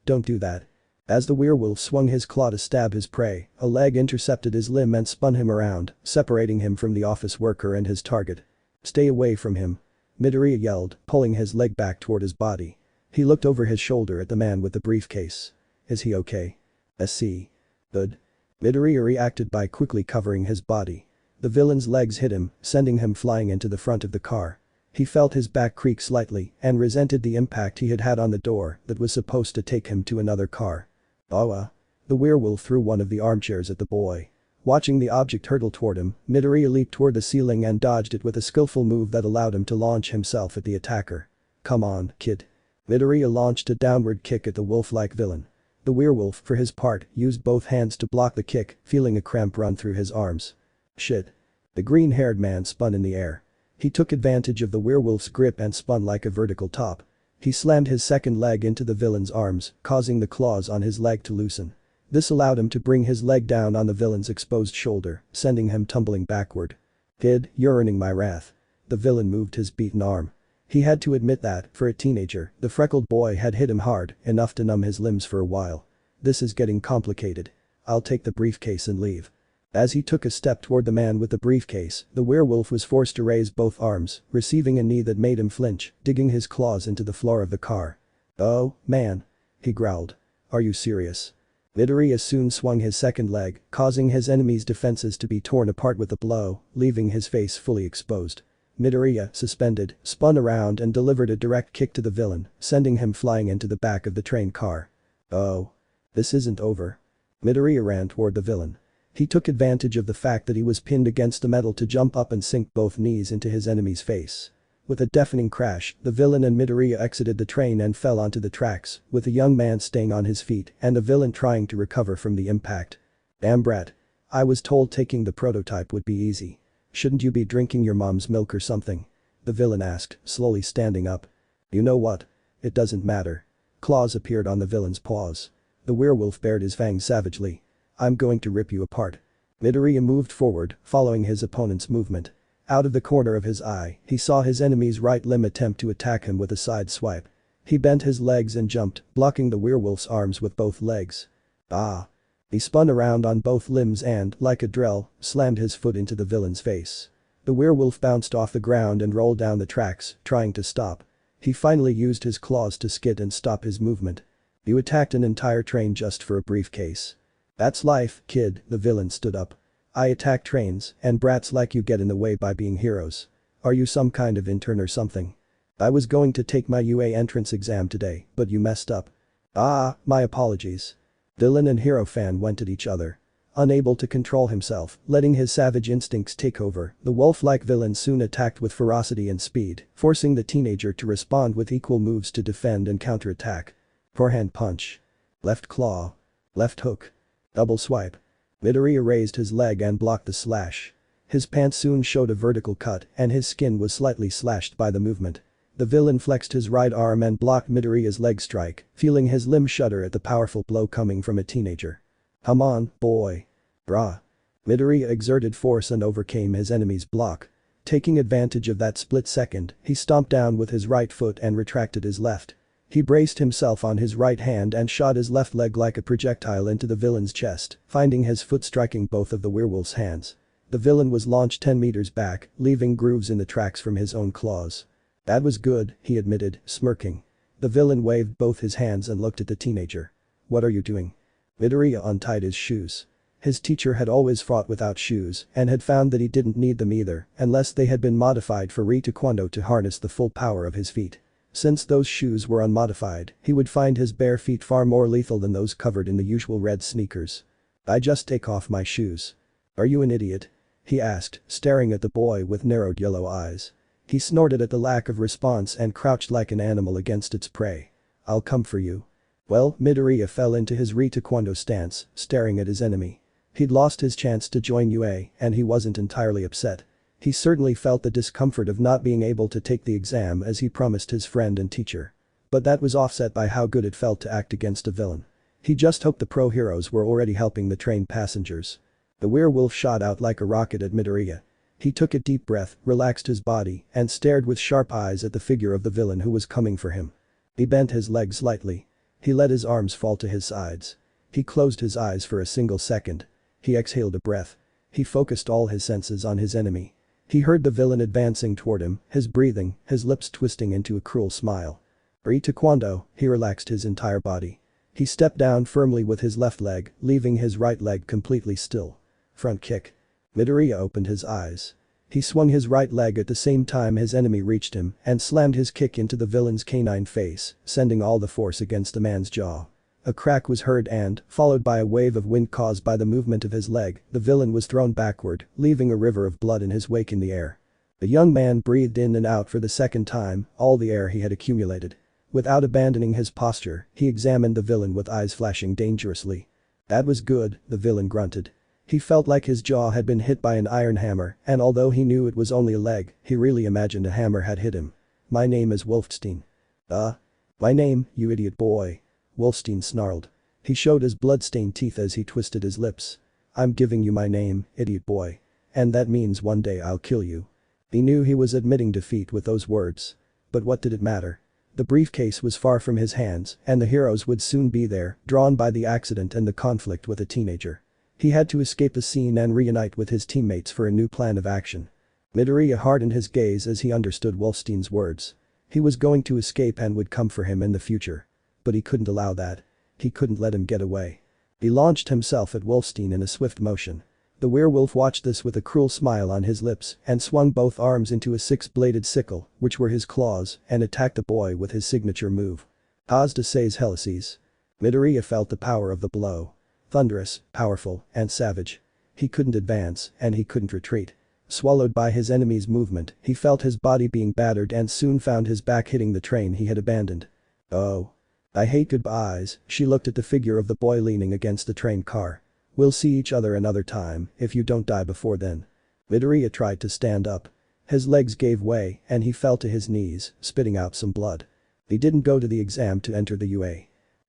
Don't do that. As the werewolf swung his claw to stab his prey, a leg intercepted his limb and spun him around, separating him from the office worker and his target. Stay away from him. Midoriya yelled, pulling his leg back toward his body. He looked over his shoulder at the man with the briefcase. Is he okay? See. Good. Midoriya reacted by quickly covering his body. The villain's legs hit him, sending him flying into the front of the car. He felt his back creak slightly and resented the impact he had had on the door that was supposed to take him to another car. The werewolf threw one of the armchairs at the boy. Watching the object hurtle toward him, Midoriya leaped toward the ceiling and dodged it with a skillful move that allowed him to launch himself at the attacker. Come on, kid. Midoriya launched a downward kick at the wolf-like villain. The werewolf, for his part, used both hands to block the kick, feeling a cramp run through his arms. Shit. The green-haired man spun in the air. He took advantage of the werewolf's grip and spun like a vertical top. He slammed his second leg into the villain's arms, causing the claws on his leg to loosen. This allowed him to bring his leg down on the villain's exposed shoulder, sending him tumbling backward. Kid, you're earning my wrath. The villain moved his beaten arm. He had to admit that, for a teenager, the freckled boy had hit him hard, enough to numb his limbs for a while. This is getting complicated. I'll take the briefcase and leave. As he took a step toward the man with the briefcase, the werewolf was forced to raise both arms, receiving a knee that made him flinch, digging his claws into the floor of the car. Oh, man. He growled. Are you serious? Midoriya soon swung his second leg, causing his enemy's defenses to be torn apart with a blow, leaving his face fully exposed. Midoriya, suspended, spun around and delivered a direct kick to the villain, sending him flying into the back of the train car. Oh. This isn't over. Midoriya ran toward the villain. He took advantage of the fact that he was pinned against the metal to jump up and sink both knees into his enemy's face. With a deafening crash, the villain and Midoriya exited the train and fell onto the tracks, with the young man staying on his feet and the villain trying to recover from the impact. Damn brat. I was told taking the prototype would be easy. Shouldn't you be drinking your mom's milk or something? The villain asked, slowly standing up. You know what? It doesn't matter. Claws appeared on the villain's paws. The werewolf bared his fangs savagely. I'm going to rip you apart. Midoriya moved forward, following his opponent's movement. Out of the corner of his eye, he saw his enemy's right limb attempt to attack him with a side swipe. He bent his legs and jumped, blocking the werewolf's arms with both legs. Ah! He spun around on both limbs and, like a drill, slammed his foot into the villain's face. The werewolf bounced off the ground and rolled down the tracks, trying to stop. He finally used his claws to skid and stop his movement. You attacked an entire train just for a briefcase. That's life, kid, the villain stood up. I attack trains, and brats like you get in the way by being heroes. Are you some kind of intern or something? I was going to take my UA entrance exam today, but you messed up. Ah, my apologies. Villain and hero fan went at each other. Unable to control himself, letting his savage instincts take over, the wolf-like villain soon attacked with ferocity and speed, forcing the teenager to respond with equal moves to defend and counterattack. Forehand punch. Left claw. Left hook. Double swipe. Midoriya raised his leg and blocked the slash. His pants soon showed a vertical cut and his skin was slightly slashed by the movement. The villain flexed his right arm and blocked Midoriya's leg strike, feeling his limb shudder at the powerful blow coming from a teenager. Come on, boy. Brah. Midoriya exerted force and overcame his enemy's block. Taking advantage of that split second, he stomped down with his right foot and retracted his left. He braced himself on his right hand and shot his left leg like a projectile into the villain's chest, finding his foot striking both of the werewolf's hands. The villain was launched 10 meters back, leaving grooves in the tracks from his own claws. That was good, he admitted, smirking. The villain waved both his hands and looked at the teenager. What are you doing? Midoriya untied his shoes. His teacher had always fought without shoes and had found that he didn't need them either unless they had been modified for Taekwondo to harness the full power of his feet. Since those shoes were unmodified, he would find his bare feet far more lethal than those covered in the usual red sneakers. I just take off my shoes. Are you an idiot? He asked, staring at the boy with narrowed yellow eyes. He snorted at the lack of response and crouched like an animal against its prey. I'll come for you. Well, Midoriya fell into his Taekwondo stance, staring at his enemy. He'd lost his chance to join UA and he wasn't entirely upset. He certainly felt the discomfort of not being able to take the exam as he promised his friend and teacher. But that was offset by how good it felt to act against a villain. He just hoped the pro heroes were already helping the train passengers. The werewolf shot out like a rocket at Midoriya. He took a deep breath, relaxed his body, and stared with sharp eyes at the figure of the villain who was coming for him. He bent his legs slightly. He let his arms fall to his sides. He closed his eyes for a single second. He exhaled a breath. He focused all his senses on his enemy. He heard the villain advancing toward him, his breathing, his lips twisting into a cruel smile. Taekwondo, he relaxed his entire body. He stepped down firmly with his left leg, leaving his right leg completely still. Front kick. Midoriya opened his eyes. He swung his right leg at the same time his enemy reached him and slammed his kick into the villain's canine face, sending all the force against the man's jaw. A crack was heard and, followed by a wave of wind caused by the movement of his leg, the villain was thrown backward, leaving a river of blood in his wake in the air. The young man breathed in and out for the second time, all the air he had accumulated. Without abandoning his posture, he examined the villain with eyes flashing dangerously. That was good, the villain grunted. He felt like his jaw had been hit by an iron hammer, and although he knew it was only a leg, he really imagined a hammer had hit him. My name is Wolfstein. My name, you idiot boy. Wolfstein snarled. He showed his blood-stained teeth as he twisted his lips. I'm giving you my name, idiot boy. And that means one day I'll kill you. He knew he was admitting defeat with those words. But what did it matter? The briefcase was far from his hands, and the heroes would soon be there, drawn by the accident and the conflict with a teenager. He had to escape the scene and reunite with his teammates for a new plan of action. Midoriya hardened his gaze as he understood Wolfstein's words. He was going to escape and would come for him in the future. But he couldn't allow that. He couldn't let him get away. He launched himself at Wolfstein in a swift motion. The werewolf watched this with a cruel smile on his lips and swung both arms into a six-bladed sickle, which were his claws, and attacked the boy with his signature move. Haz de Seis Helices. Midoriya felt the power of the blow. Thunderous, powerful, and savage. He couldn't advance, and he couldn't retreat. Swallowed by his enemy's movement, he felt his body being battered and soon found his back hitting the train he had abandoned. Oh. I hate goodbyes, she looked at the figure of the boy leaning against the train car. We'll see each other another time, if you don't die before then. Midoriya tried to stand up. His legs gave way and he fell to his knees, spitting out some blood. He didn't go to the exam to enter the UA.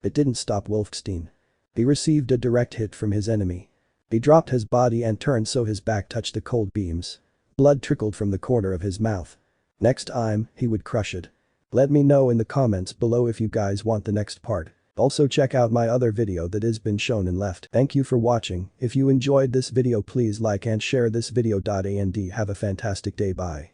It didn't stop Wolfstein. He received a direct hit from his enemy. He dropped his body and turned so his back touched the cold beams. Blood trickled from the corner of his mouth. Next time, he would crush it. Let me know in the comments below if you guys want the next part. Also check out my other video that has been shown and left. Thank you for watching. If you enjoyed this video please like and share this video. And have a fantastic day. Bye.